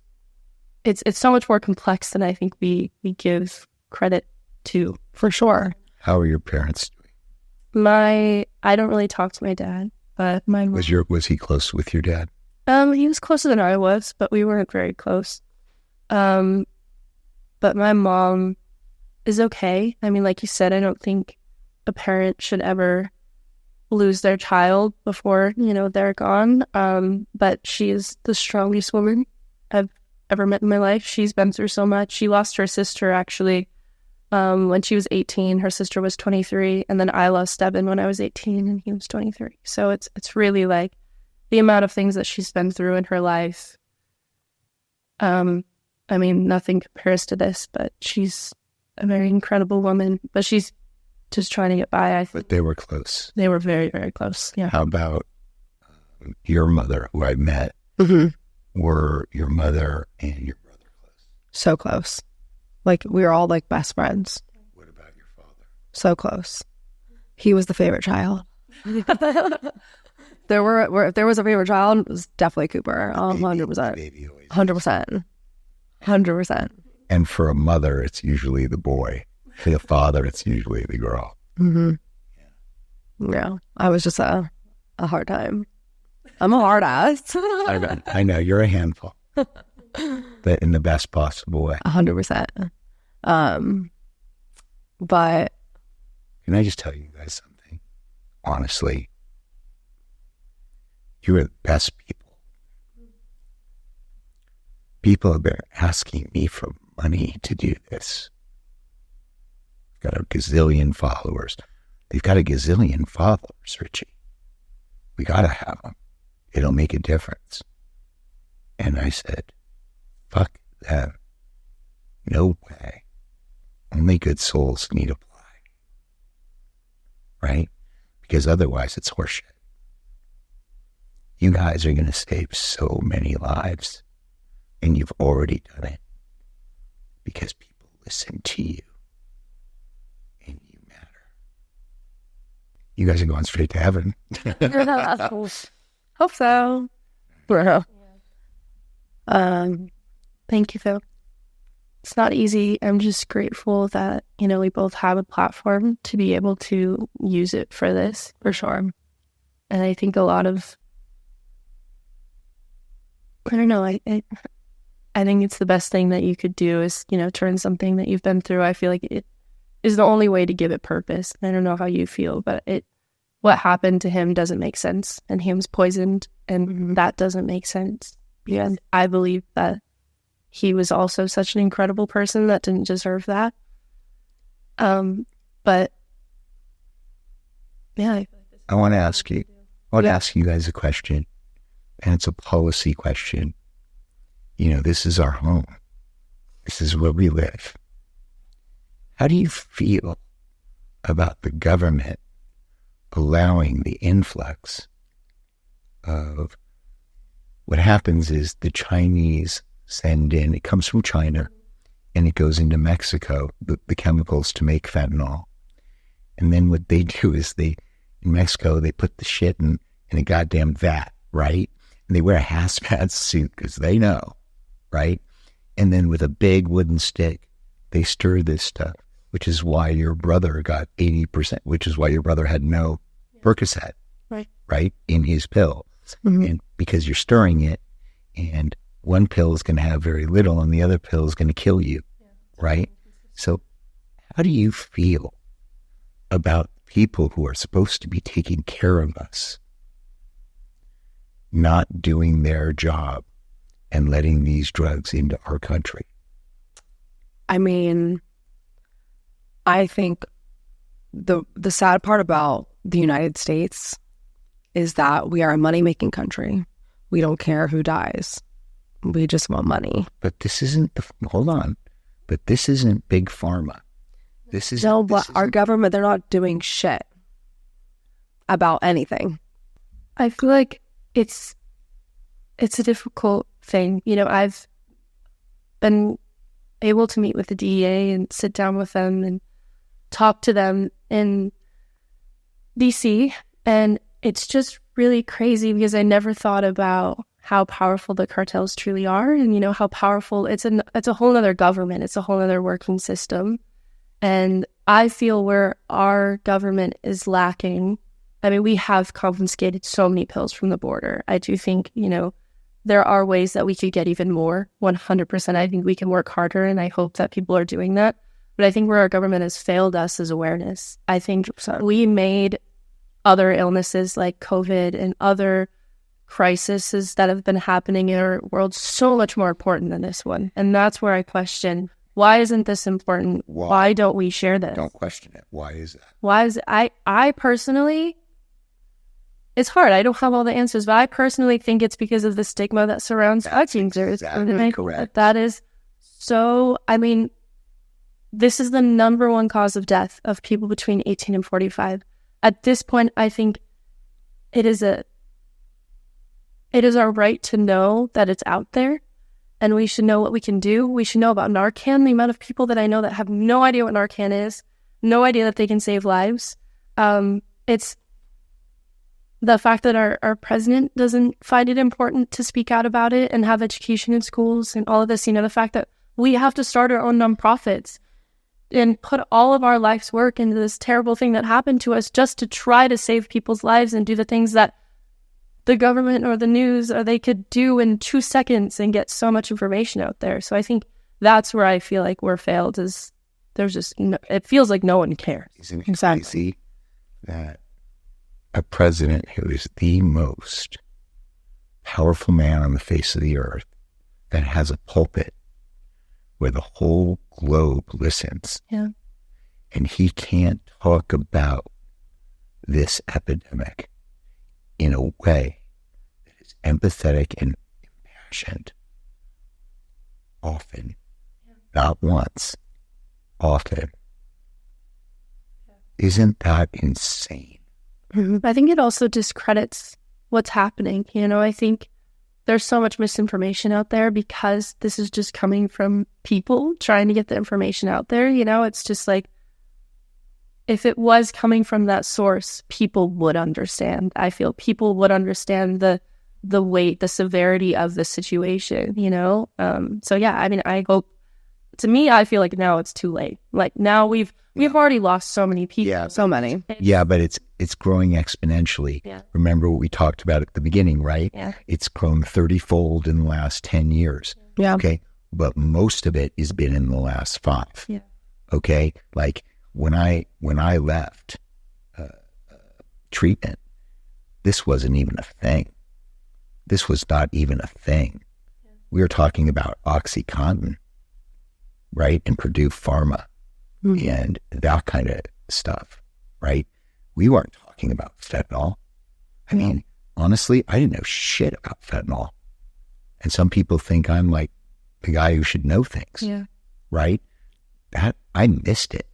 it's so much more complex than I think we give credit to. For sure. How are your parents doing? I don't really talk to my dad, but my mom, Was he close with your dad? he was closer than I was, but we weren't very close. But my mom is okay. I mean, like you said, I don't think a parent should ever lose their child before, they're gone. But she is the strongest woman I've ever met in my life. She's been through so much. She lost her sister, actually, when she was 18. Her sister was 23. And then I lost Devon when I was 18 and he was 23. So it's really, like, the amount of things that she's been through in her life. I mean, nothing compares to this, but she's a very incredible woman. But she's just trying to get by, I think. But they were close. They were very, very close, yeah. How about your mother, who I met? Were your mother and your brother close? So close. Like, we were all like best friends. What about your father? So close. He was the favorite child. If there was a favorite child, it was definitely Cooper. 100%. Baby always. 100%. 100%. And for a mother, it's usually the boy. For the father, it's usually the girl. Yeah. I was just a hard time. I'm a hard ass. I know, you're a handful. But in the best possible way. 100%. But Can I just tell you guys something? Honestly, you are the best people. People have been asking me for money to do this. Got a gazillion followers. They've got a gazillion followers, Richie. We got to have them. It'll make a difference. And I said, fuck them. No way. Only good souls need apply. Right? Because otherwise it's horseshit. You guys are going to save so many lives. And you've already done it. Because people listen to you. And you matter. You guys are going straight to heaven. hope so. Thank you, Phil. it's not easy. I'm just grateful that, we both have a platform to be able to use it for this, for sure. And I think a lot of, I don't know, I think it's the best thing that you could do is, turn something that you've been through. I feel like it is the only way to give it purpose. I don't know how you feel, but what happened to him doesn't make sense. And he was poisoned, and that doesn't make sense. And I believe that he was also such an incredible person that didn't deserve that. But yeah. I want to ask you guys a question, and it's a policy question. This is our home. This is where we live. How do you feel about the government allowing the influx of what happens is the Chinese send in, it comes from China, and it goes into Mexico, the chemicals to make fentanyl. And then what they do is in Mexico, they put the shit in a goddamn vat, right? And they wear a hazmat suit because they know, right? And then with a big wooden stick, they stir this stuff, which is why your brother got 80%, which is why your brother had no Percocet, right, in his pill. Mm-hmm. And because you're stirring it, and one pill is going to have very little and the other pill is going to kill you, right? So how do you feel about people who are supposed to be taking care of us not doing their job and letting these drugs into our country? I mean, I think the sad part about the United States is that we are a money-making country. We don't care who dies. We just want money. But this isn't But this isn't big pharma. Our government, they're not doing shit about anything. I feel like it's a difficult thing. I've been able to meet with the DEA and sit down with them and talk to them in DC, and it's just really crazy because I never thought about how powerful the cartels truly are, and how powerful it's a whole other government, it's a whole other working system. And I feel where our government is lacking, I mean, we have confiscated so many pills from the border. I do think, there are ways that we could get even more. 100%. I think we can work harder, and I hope that people are doing that. But I think where our government has failed us is awareness. I think we made other illnesses like COVID and other crises that have been happening in our world so much more important than this one. And that's where I question, why isn't this important? Why don't we share this? Don't question it. Why is that? Why is it? I personally, it's hard. I don't have all the answers, but I personally think it's because of the stigma that surrounds drug users. Exactly correct. That is so, I mean, this is the number one cause of death of people between 18 and 45. At this point, I think it is our right to know that it's out there, and we should know what we can do. We should know about Narcan. The amount of people that I know that have no idea what Narcan is, no idea that they can save lives. It's the fact that our president doesn't find it important to speak out about it and have education in schools and all of this, the fact that we have to start our own nonprofits and put all of our life's work into this terrible thing that happened to us just to try to save people's lives and do the things that the government or the news or they could do in 2 seconds and get so much information out there. So I think that's where I feel like we're failed, is there's just it feels like no one cares. Isn't it crazy that a president who is the most powerful man on the face of the earth, that has a pulpit where the whole globe listens, and he can't talk about this epidemic in a way that is empathetic and impassioned, often, not once, often. Isn't that insane? I think it also discredits what's happening. I think there's so much misinformation out there because this is just coming from people trying to get the information out there. It's just like, if it was coming from that source, people would understand. I feel people would understand the weight, the severity of the situation, So yeah, I mean, I hope to me, I feel like now it's too late. Like now we've already lost so many people. Yeah. So many. Yeah, but it's growing exponentially. Yeah. Remember what we talked about at the beginning, right? Yeah. It's grown 30-fold in the last 10 years. Yeah. Okay. But most of it has been in the last 5. Yeah. Okay. Like when I left treatment, this wasn't even a thing. This was not even a thing. Yeah. We were talking about OxyContin, right? And Purdue Pharma and that kind of stuff, right? We weren't talking about fentanyl. I mean, honestly, I didn't know shit about fentanyl. And some people think I'm like the guy who should know things, right? That I missed it.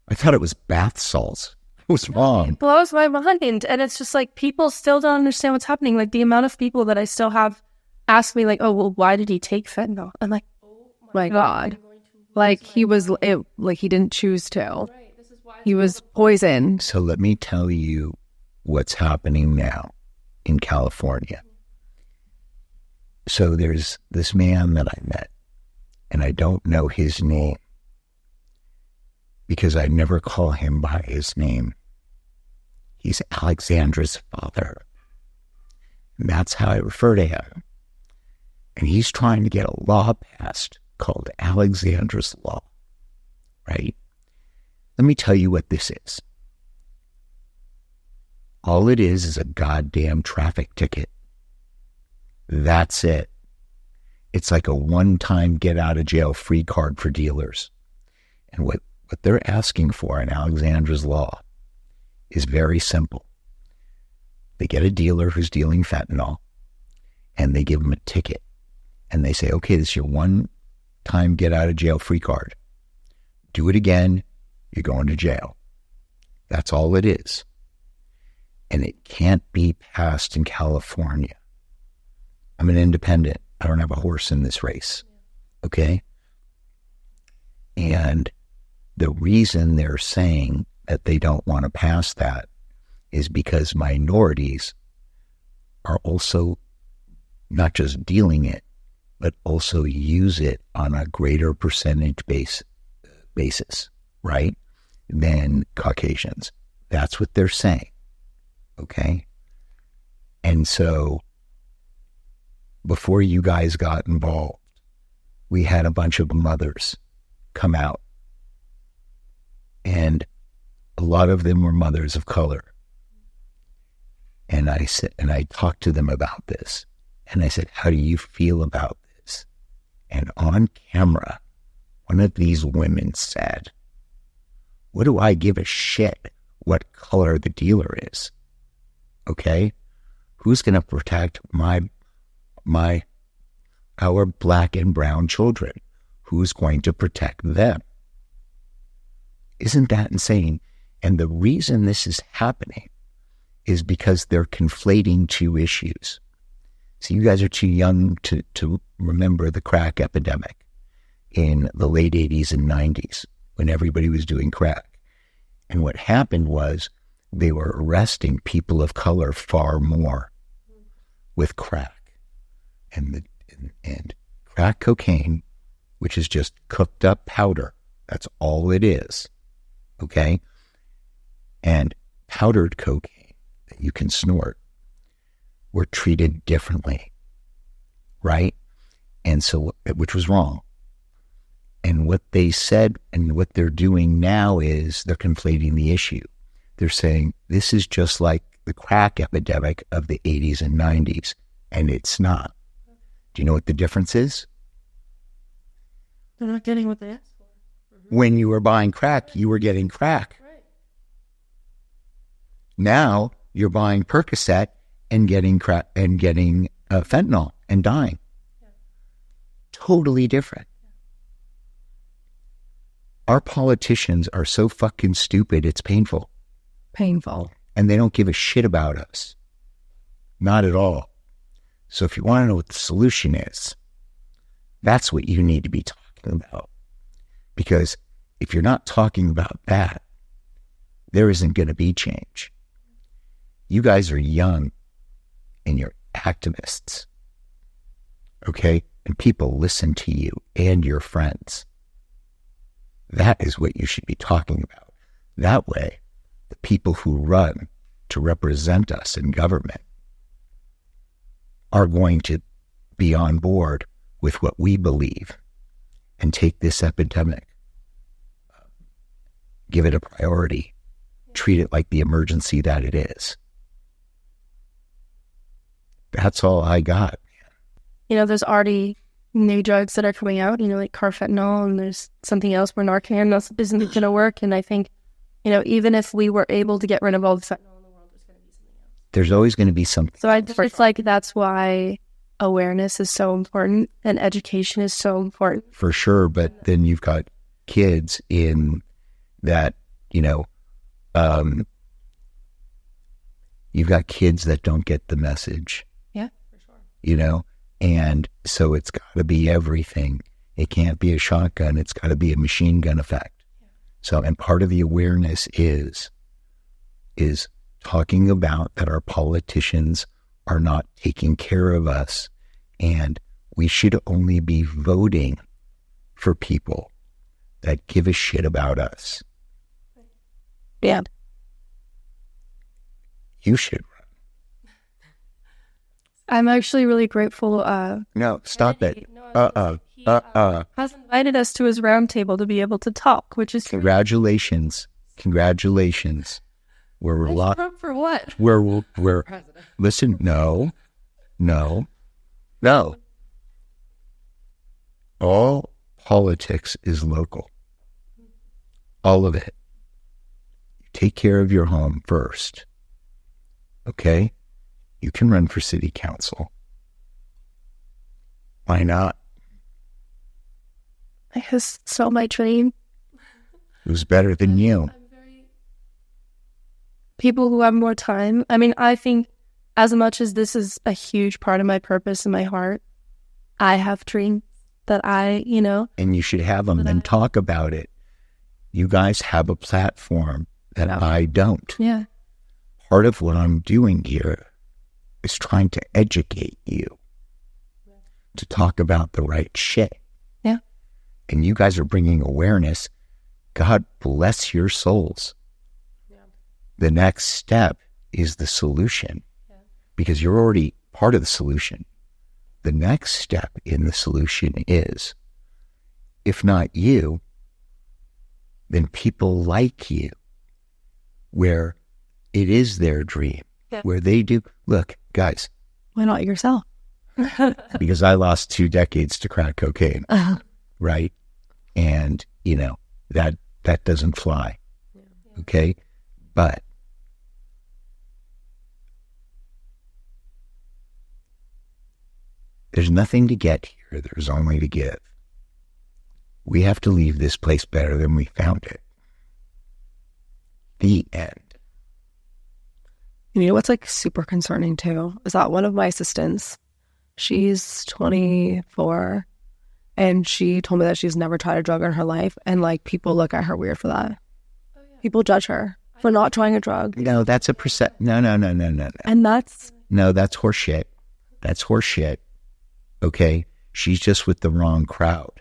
I thought it was bath salts. It was wrong. It blows my mind. And it's just like people still don't understand what's happening. Like the amount of people that I still have ask me like, oh, well, why did he take fentanyl? I'm like, oh my God. Like he didn't choose to. He was poisoned. So let me tell you what's happening now in California. So there's this man that I met, and I don't know his name because I never call him by his name. He's Alexandra's father. And that's how I refer to him. And he's trying to get a law passed called Alexandra's Law, right? Let me tell you what this is. All it is a goddamn traffic ticket. That's it. It's like a one-time get-out-of-jail-free card for dealers. And what they're asking for in Alexandra's Law is very simple. They get a dealer who's dealing fentanyl, and they give him a ticket. And they say, okay, this is your one-time get-out-of-jail-free card. Do it again, you're going to jail. That's all it is. And it can't be passed in California. I'm an independent. I don't have a horse in this race. Okay? And the reason they're saying that they don't want to pass that is because minorities are also not just dealing it, but also use it on a greater percentage basis, right, than Caucasians. That's what they're saying. Okay? And so before you guys got involved, we had a bunch of mothers come out. And a lot of them were mothers of color. And I talked to them about this. And I said, how do you feel about this? And on camera, one of these women said, what do I give a shit what color the dealer is? Okay? Who's going to protect our black and brown children? Who's going to protect them? Isn't that insane? And the reason this is happening is because they're conflating two issues. So you guys are too young to remember the crack epidemic in the late 80s and 90s when everybody was doing crack. And what happened was they were arresting people of color far more with crack. And crack cocaine, which is just cooked up powder, that's all it is. Okay? And powdered cocaine that you can snort were treated differently, right? And so, which was wrong. And what they said and what they're doing now is they're conflating the issue. They're saying this is just like the crack epidemic of the 80s and 90s, and it's not. Do you know what the difference is? They're not getting what they asked for. Mm-hmm. When you were buying crack, you were getting crack. Right. Now you're buying Percocet and getting crack and getting fentanyl and dying. Yeah. Totally different. Our politicians are so fucking stupid, it's painful. Painful. And they don't give a shit about us. Not at all. So if you want to know what the solution is, that's what you need to be talking about. Because if you're not talking about that, there isn't going to be change. You guys are young and you're activists. Okay? And people listen to you and your friends. That is what you should be talking about. That way, the people who run to represent us in government are going to be on board with what we believe and take this epidemic, give it a priority, treat it like the emergency that it is. That's all I got. There's already new drugs that are coming out, like carfentanil, and there's something else where Narcan isn't going to work. And I think, even if we were able to get rid of all the fentanyl in the world, there's going to be something else. There's always going to be something. So it's like that's why awareness is so important and education is so important. For sure, but then you've got kids in that, you've got kids that don't get the message. Yeah, for sure. And so it's got to be everything. It can't be a shotgun. It's got to be a machine gun effect. Yeah. So, and part of the awareness is talking about that our politicians are not taking care of us, and we should only be voting for people that give a shit about us. Yeah. You should run. I'm actually really grateful. No, stop it. He has invited us to his roundtable to be able to talk, which is Congratulations. We're a lot. For what? We're listen, no. All politics is local. All of it. Take care of your home first. Okay? You can run for city council. Why not? I just saw my dream. It was better than you. People who have more time. I mean, I think as much as this is a huge part of my purpose in my heart, I have dreams that And you should have them and talk about it. You guys have a platform that I don't. Yeah. Part of what I'm doing here is trying to educate you to talk about the right shit. Yeah. And you guys are bringing awareness. God bless your souls. Yeah. The next step is the solution, because you're already part of the solution. The next step in the solution is, if not you, then people like you, where it is their dream, where they do. Look, guys. Why not yourself? Because I lost 2 decades to crack cocaine, right? And, that doesn't fly, okay? But there's nothing to get here. There's only to give. We have to leave this place better than we found it. The end. You know what's super concerning too is that one of my assistants, she's 24, and she told me that she's never tried a drug in her life, and people look at her weird for that. Oh, yeah. People judge her for not trying a drug. No, that's a No. And that's horseshit. That's horseshit. Okay, she's just with the wrong crowd.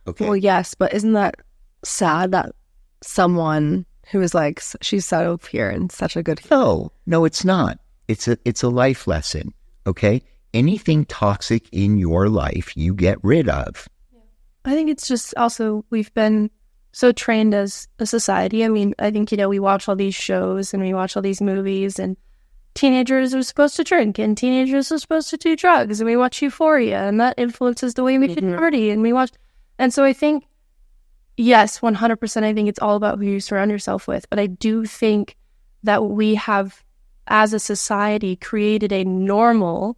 Okay. Well, yes, but isn't that sad that someone who is she's so pure and such a good... No, it's not. It's a life lesson. Okay, anything toxic in your life, you get rid of. I think it's just also we've been so trained as a society. I mean, I think we watch all these shows and we watch all these movies, and teenagers are supposed to drink and teenagers are supposed to do drugs, and we watch Euphoria, and that influences the way we should party, and we watch. And so I think, yes, 100%, I think it's all about who you surround yourself with. But I do think that we have, as a society, created a normal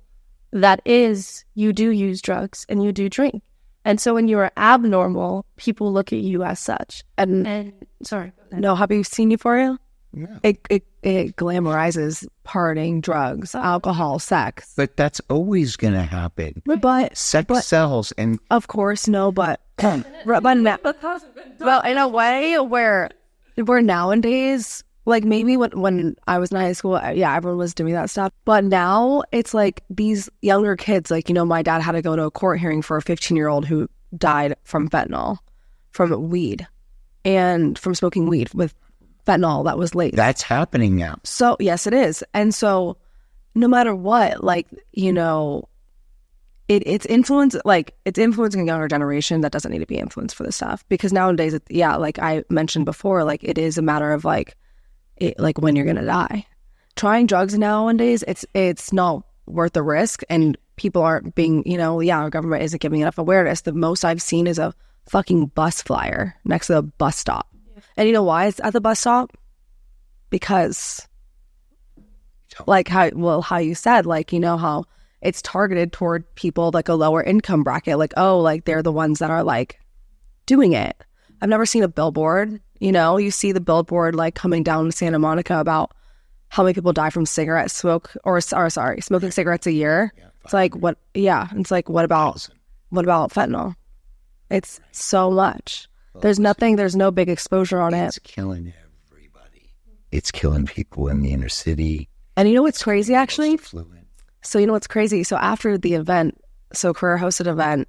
that is, you do use drugs and you do drink. And so when you're abnormal, people look at you as such. And sorry. No, have you seen Euphoria? Yeah. It glamorizes partying, drugs, alcohol, sex. But that's always going to happen. But sex sells, and of course, no. But well, in a way where nowadays, maybe when I was in high school, everyone was doing that stuff. But now it's these younger kids. My dad had to go to a court hearing for a 15-year-old who died from fentanyl, from weed. and from smoking weed with fentanyl that was laced. That's happening now. So yes, it is. And so no matter what, like, you know, it's influencing a younger generation that doesn't need to be influenced for this stuff, because nowadays, like I mentioned before, like it is a matter of like when you're gonna die. Trying drugs nowadays, it's not worth the risk, and people aren't being, you know, our government isn't giving enough awareness. The most I've seen is a fucking bus flyer next to the bus stop. And you know why it's at the bus stop? Because like how you said, like, you know, how it's targeted toward people like a lower income bracket, like, oh, like they're the ones that are like doing it. I've never seen a billboard, you know, you see the billboard like coming down to Santa Monica about how many people die from cigarette smoke smoking cigarettes a year. Yeah, it's like, what? Yeah. It's like, what about fentanyl? It's so much. Well, there's no big exposure on it. It's killing everybody. It's killing people in the inner city. And you know what's crazy, actually? So you know what's crazy? So after the event, so Career hosted an event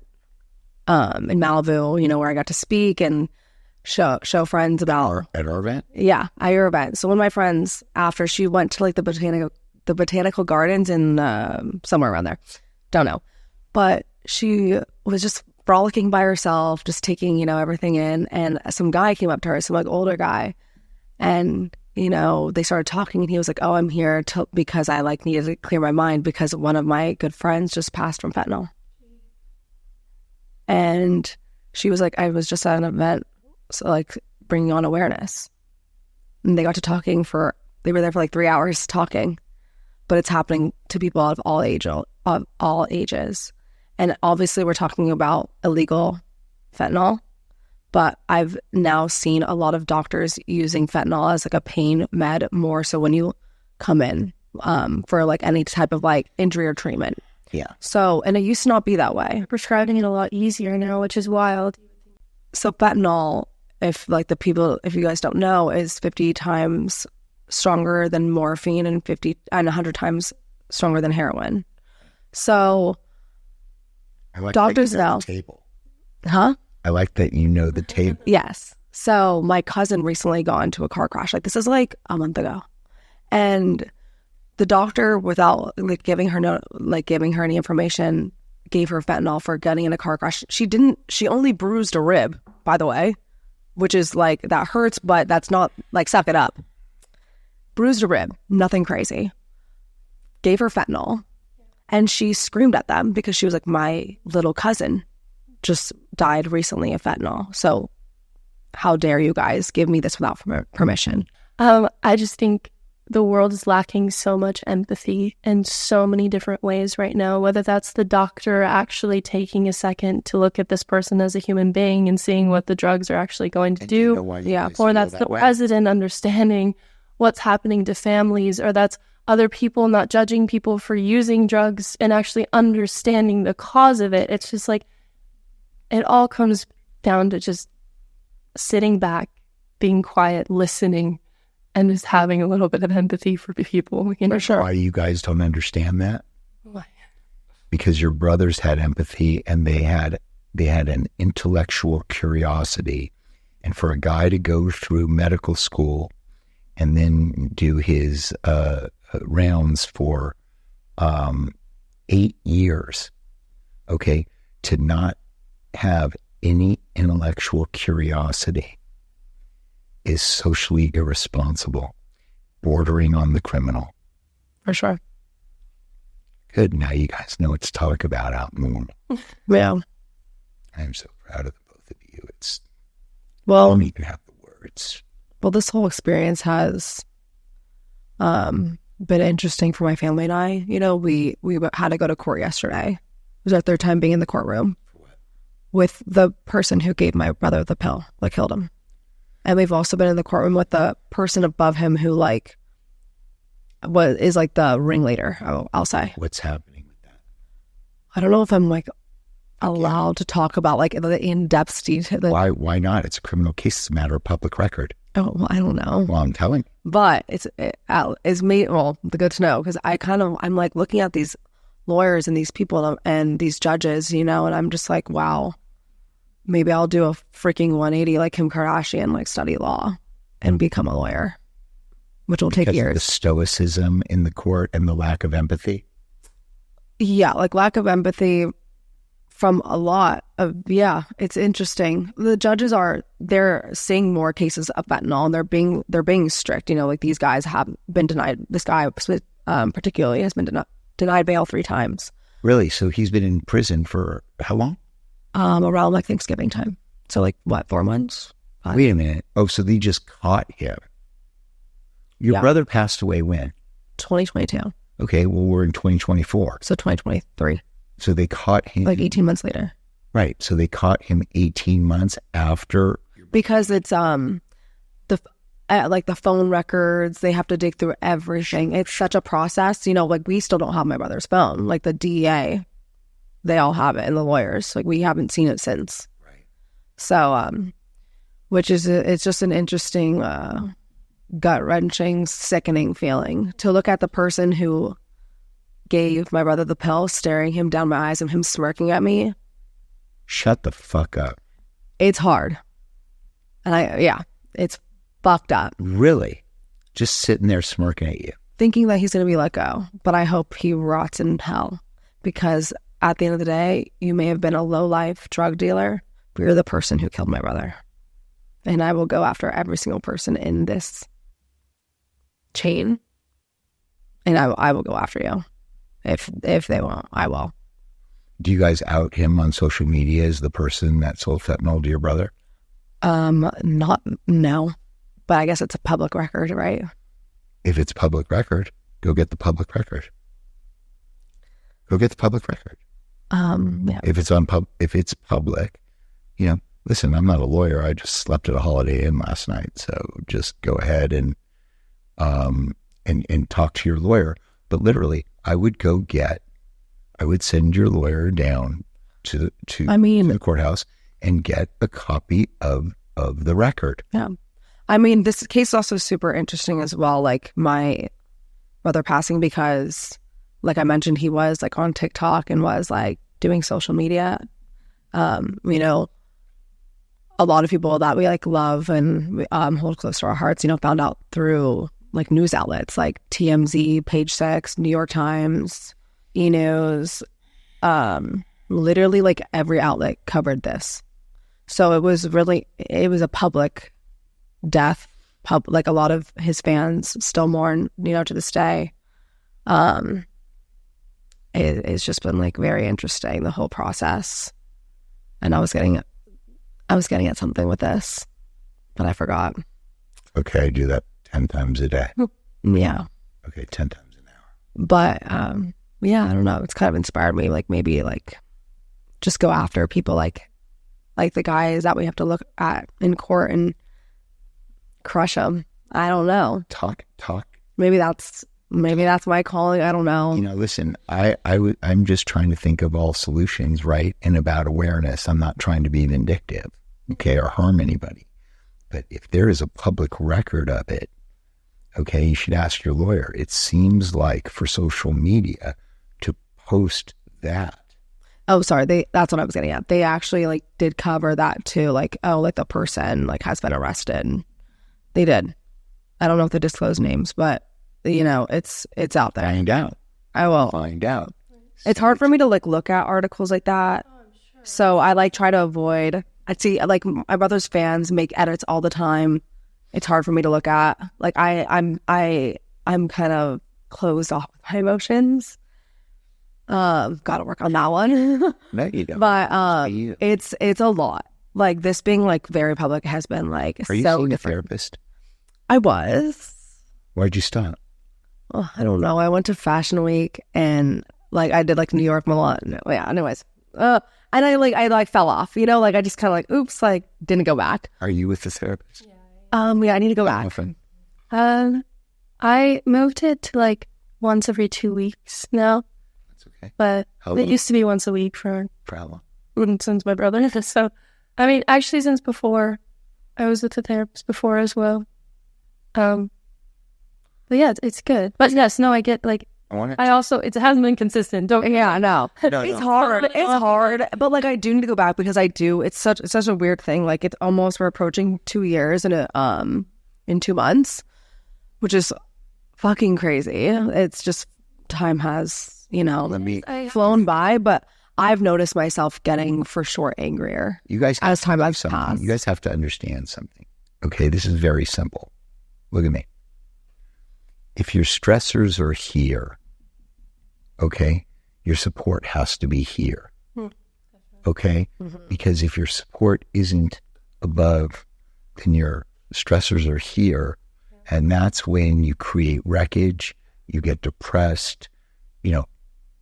in Malibu, you know, where I got to speak and show friends about at our event. Yeah, at your event. So one of my friends, after, she went to like the botanical gardens in somewhere around there, don't know, but she was just frolicking by herself, just taking, you know, everything in. And some guy came up to her, some like older guy, and you know, they started talking, and he was like, oh, I'm here because I like needed to clear my mind because one of my good friends just passed from fentanyl. And she was like, I was just at an event, so like bringing on awareness. And they got to talking they were there for like 3 hours talking, but it's happening to people of all ages. And obviously we're talking about illegal fentanyl, but I've now seen a lot of doctors using fentanyl as like a pain med, more so when you come in for like any type of like injury or treatment. Yeah. So, and it used to not be that way. They're prescribing it a lot easier now, which is wild. So fentanyl, if you guys don't know, is 50 times stronger than morphine and 100 times stronger than heroin. So I like doctors know. Table. Huh? I like that you know the table. Yes. So my cousin recently got into a car crash. Like, this is like a month ago. And the doctor, without like giving her any information, gave her fentanyl for getting in a car crash. She only bruised a rib, by the way, which is like, that hurts, but that's not like, suck it up. Bruised a rib, nothing crazy. Gave her fentanyl. And she screamed at them because she was like, my little cousin just died recently of fentanyl. So how dare you guys give me this without permission? I just think the world is lacking so much empathy in so many different ways right now, whether that's the doctor actually taking a second to look at this person as a human being and seeing what the drugs are actually going to do. Or that's the president understanding what's happening to families, or that's other people not judging people for using drugs and actually understanding the cause of it. It's just like, it all comes down to just sitting back, being quiet, listening, and just having a little bit of empathy for people. You know? For sure. Why you guys don't understand that? Why? Because your brothers had empathy, and they had an intellectual curiosity. And for a guy to go through medical school and then do his rounds for 8 years, okay, to not have any intellectual curiosity is socially irresponsible, bordering on the criminal. For sure. Good. Now you guys know what to talk about out in the world. Yeah. I'm so proud of the both of you. I don't even have the words. Well, this whole experience has been interesting for my family and I. You know, we had to go to court yesterday. It was our third time being in the courtroom with the person who gave my brother the pill that killed him. And we've also been in the courtroom with the person above him who like is like the ringleader, I'll say. What's happening with that? I don't know if I'm like allowed to talk about like the in-depth detail. Why not? It's a criminal case. It's a matter of public record. Oh, well, I don't know. Well, I'm telling you. But it's made, well, the good to know, because I'm like looking at these lawyers and these people and these judges, you know, and I'm just like, wow, maybe I'll do a freaking 180 like Kim Kardashian, like study law and become a lawyer, which will take years. The stoicism in the court and the lack of empathy. Yeah, like lack of empathy from a lot of, it's interesting. The judges they're seeing more cases of fentanyl, and they're being strict. You know, like these guys have been denied. This guy particularly has been denied bail 3 times. Really? So he's been in prison for how long? Around like Thanksgiving time. So like what, 4 months? 5? Wait a minute. Oh, so they just caught him. Your brother passed away when? 2022. Okay, well, we're in 2024. So 2023. So they caught him... Like 18 months later. Right. So they caught him 18 months after... Because it's like the phone records, they have to dig through everything. It's such a process. You know, like we still don't have my brother's phone. Like the DEA, they all have it, and the lawyers. Like we haven't seen it since. Right. So, it's just an interesting, gut-wrenching, sickening feeling to look at the person who gave my brother the pill, staring him down my eyes and him smirking at me. Shut the fuck up. It's hard. And it's fucked up. Really? Just sitting there smirking at you. Thinking that he's going to be let go. But I hope he rots in hell. Because at the end of the day, you may have been a low-life drug dealer, but you're the person who killed my brother. And I will go after every single person in this chain. And I will go after you. If they won't, I will. Do you guys out him on social media as the person that sold fentanyl to your brother? No. But I guess it's a public record, right? If it's public record, go get the public record. Go get the public record. Yeah. If it's public, you know, listen, I'm not a lawyer. I just slept at a Holiday Inn last night. So just go ahead and talk to your lawyer. But literally, I would send your lawyer down to the courthouse and get a copy of the record. Yeah. I mean, this case is also super interesting as well, like my brother passing, because like I mentioned, he was like on TikTok and was like doing social media. You know, a lot of people that we like love and hold close to our hearts, you know, found out through like news outlets like TMZ, Page Six, New York Times, E! News, literally like every outlet covered this. So it was a public death. Like a lot of his fans still mourn, you know, to this day. It's just been like very interesting, the whole process. And I was getting at something with this, but I forgot. Okay, I do that 10 times a day. Yeah. Okay, 10 times an hour. But yeah, I don't know. It's kind of inspired me, like maybe like just go after people like the guys that we have to look at in court and crush them. I don't know. Talk. Maybe that's my calling. I don't know. You know, listen, I'm just trying to think of all solutions, right? And about awareness. I'm not trying to be vindictive, okay, or harm anybody. But if there is a public record of it, okay, you should ask your lawyer. It seems like for social media to post that. Oh, sorry. That's what I was getting at. They actually like did cover that too. Like, oh, like the person like has been arrested. They did. I don't know if they disclose names, but you know, it's out there. Find out. I will find out. It's hard for me to like look at articles like that. Oh, I'm sure. So I like try to avoid. I see like my brother's fans make edits all the time. It's hard for me to look at. Like I'm kind of closed off with my emotions. Got to work on that one. No, you don't. But it's a lot. Like this being like very public has been like Are you so seeing different. a therapist? I was. Why'd you stop? Oh, I don't know. I went to Fashion Week and like I did like New York, Milan. No, yeah. Anyways, and I fell off. You know, like I just kind of like oops, like didn't go back. Are you with the therapist? Yeah, I need to go back. Often? I moved it to like once every 2 weeks now. That's okay. But it used to be once a week for how long? Since my brother. So, I mean, actually, since before, I was with the therapist before as well. But yeah, it's good. But yes, no, I get like I also, it hasn't been consistent. Don't. Yeah, no. No, It's no. hard. It's hard. But like, I do need to go back because I do. It's such a weird thing. Like, it's almost, we're approaching 2 years in 2 months, which is fucking crazy. It's just, time has, flown by, but I've noticed myself getting for sure angrier You guys as time has something. passed. You guys have to understand something. Okay, this is very simple. Look at me. If your stressors are here, okay, your support has to be here. Okay? Because if your support isn't above, then your stressors are here. And that's when you create wreckage, you get depressed,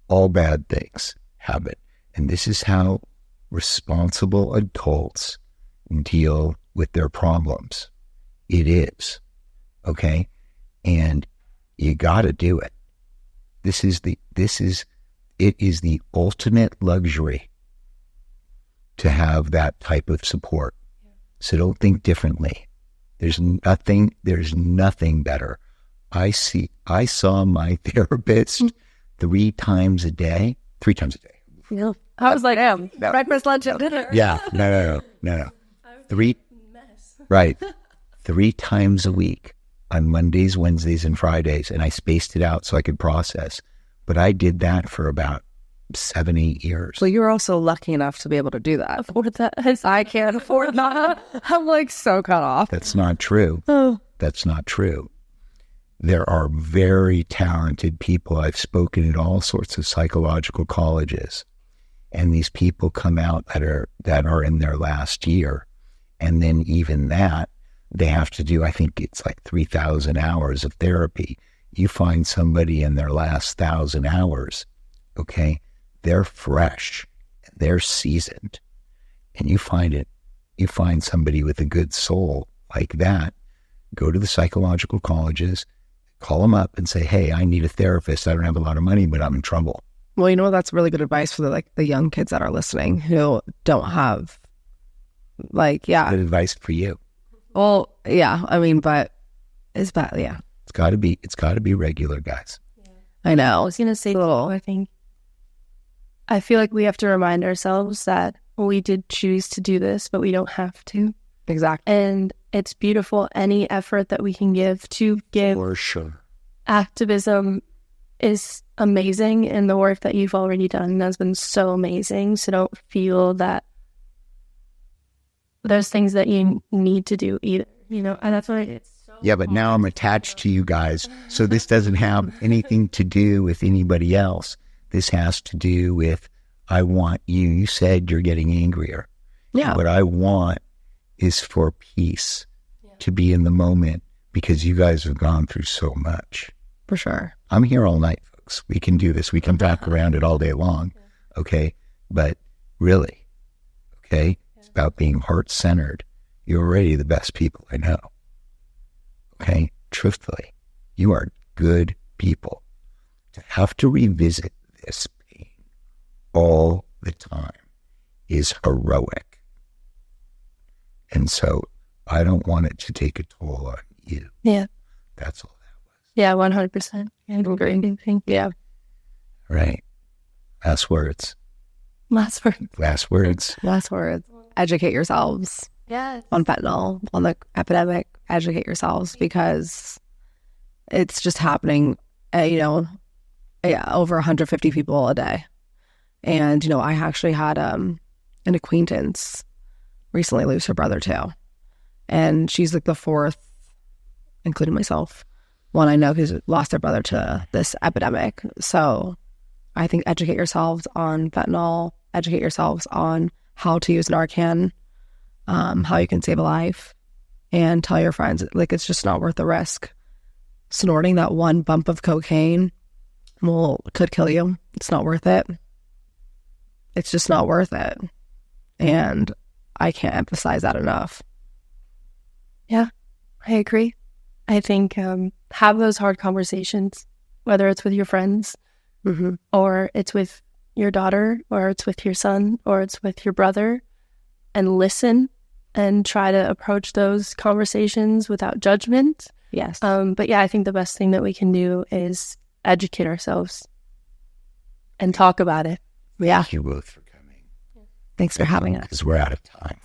all bad things happen. And this is how responsible adults deal with their problems. It is. Okay? And you got to do it. It is the ultimate luxury to have that type of support. So don't think differently. There's nothing better. I saw my therapist 3 times a day. Yeah. I was like, breakfast, lunch, and dinner. Yeah. No. Right. 3 times a week on Mondays, Wednesdays, and Fridays. And I spaced it out so I could process. But I did that for about 7-8 years. Well, you're also lucky enough to be able to do that. Afford that. I can't afford that. I'm like so cut off. That's not true. Oh. That's not true. There are very talented people. I've spoken at all sorts of psychological colleges, and these people come out that are in their last year, and then even that they have to do. I think it's like 3,000 hours of therapy. You find somebody in their last 1,000 hours, okay? They're fresh, they're seasoned, and you find somebody with a good soul like that. Go to the psychological colleges. Call them up and say, hey, I need a therapist. I don't have a lot of money, but I'm in trouble. Well, that's really good advice for the young kids that are listening who don't have, Good advice for you. Well, yeah. I mean, but it's bad. Yeah. It's got to be regular, guys. Yeah. I know. I was going to say, I feel like we have to remind ourselves that we did choose to do this, but we don't have to. Exactly. And it's beautiful. Any effort that we can give For sure. Activism is amazing, and the work that you've already done has been so amazing. So don't feel that there's things that you need to do either, and that's why it's so Yeah, but now I'm attached to you guys, so this doesn't have anything to do with anybody else. This has to do with, I want you. You said you're getting angrier. Yeah. What I want is for peace, to be in the moment, because you guys have gone through so much. For sure. I'm here all night, folks. We can do this. We can talk around it all day long. Okay. But really, okay, it's about being heart-centered. You're already the best people I know. Okay. Truthfully, you are good people. To have to revisit this pain all the time is heroic. And so I don't want it to take a toll on you. Yeah. That's all that was. Yeah, 100%. I agree. Yeah. Right. Last words. Last word. Last words. Last words. Educate yourselves Yes. on fentanyl, on the epidemic. Educate yourselves because it's just happening, over 150 people a day. And, I actually had an acquaintance recently lose her brother too. And she's like the 4th, including myself, one I know who's lost their brother to this epidemic. So I think educate yourselves on fentanyl, educate yourselves on how to use Narcan, how you can save a life, and tell your friends, it's just not worth the risk. Snorting that one bump of cocaine could kill you. It's not worth it. It's just not worth it. And I can't emphasize that enough. Yeah, I agree. I think have those hard conversations, whether it's with your friends or it's with your daughter or it's with your son or it's with your brother, and listen and try to approach those conversations without judgment. Yes. But yeah, I think the best thing that we can do is educate ourselves and talk about it. Yeah. Thank you both for coming. Thanks for having us. Because we're out of time.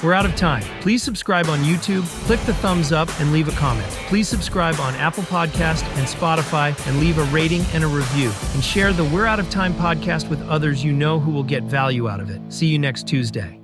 We're out of time. Please subscribe on YouTube, click the thumbs up, and leave a comment. Please subscribe on Apple Podcast and Spotify and leave a rating and a review. And share the We're Out of Time podcast with others you know who will get value out of it. See you next Tuesday.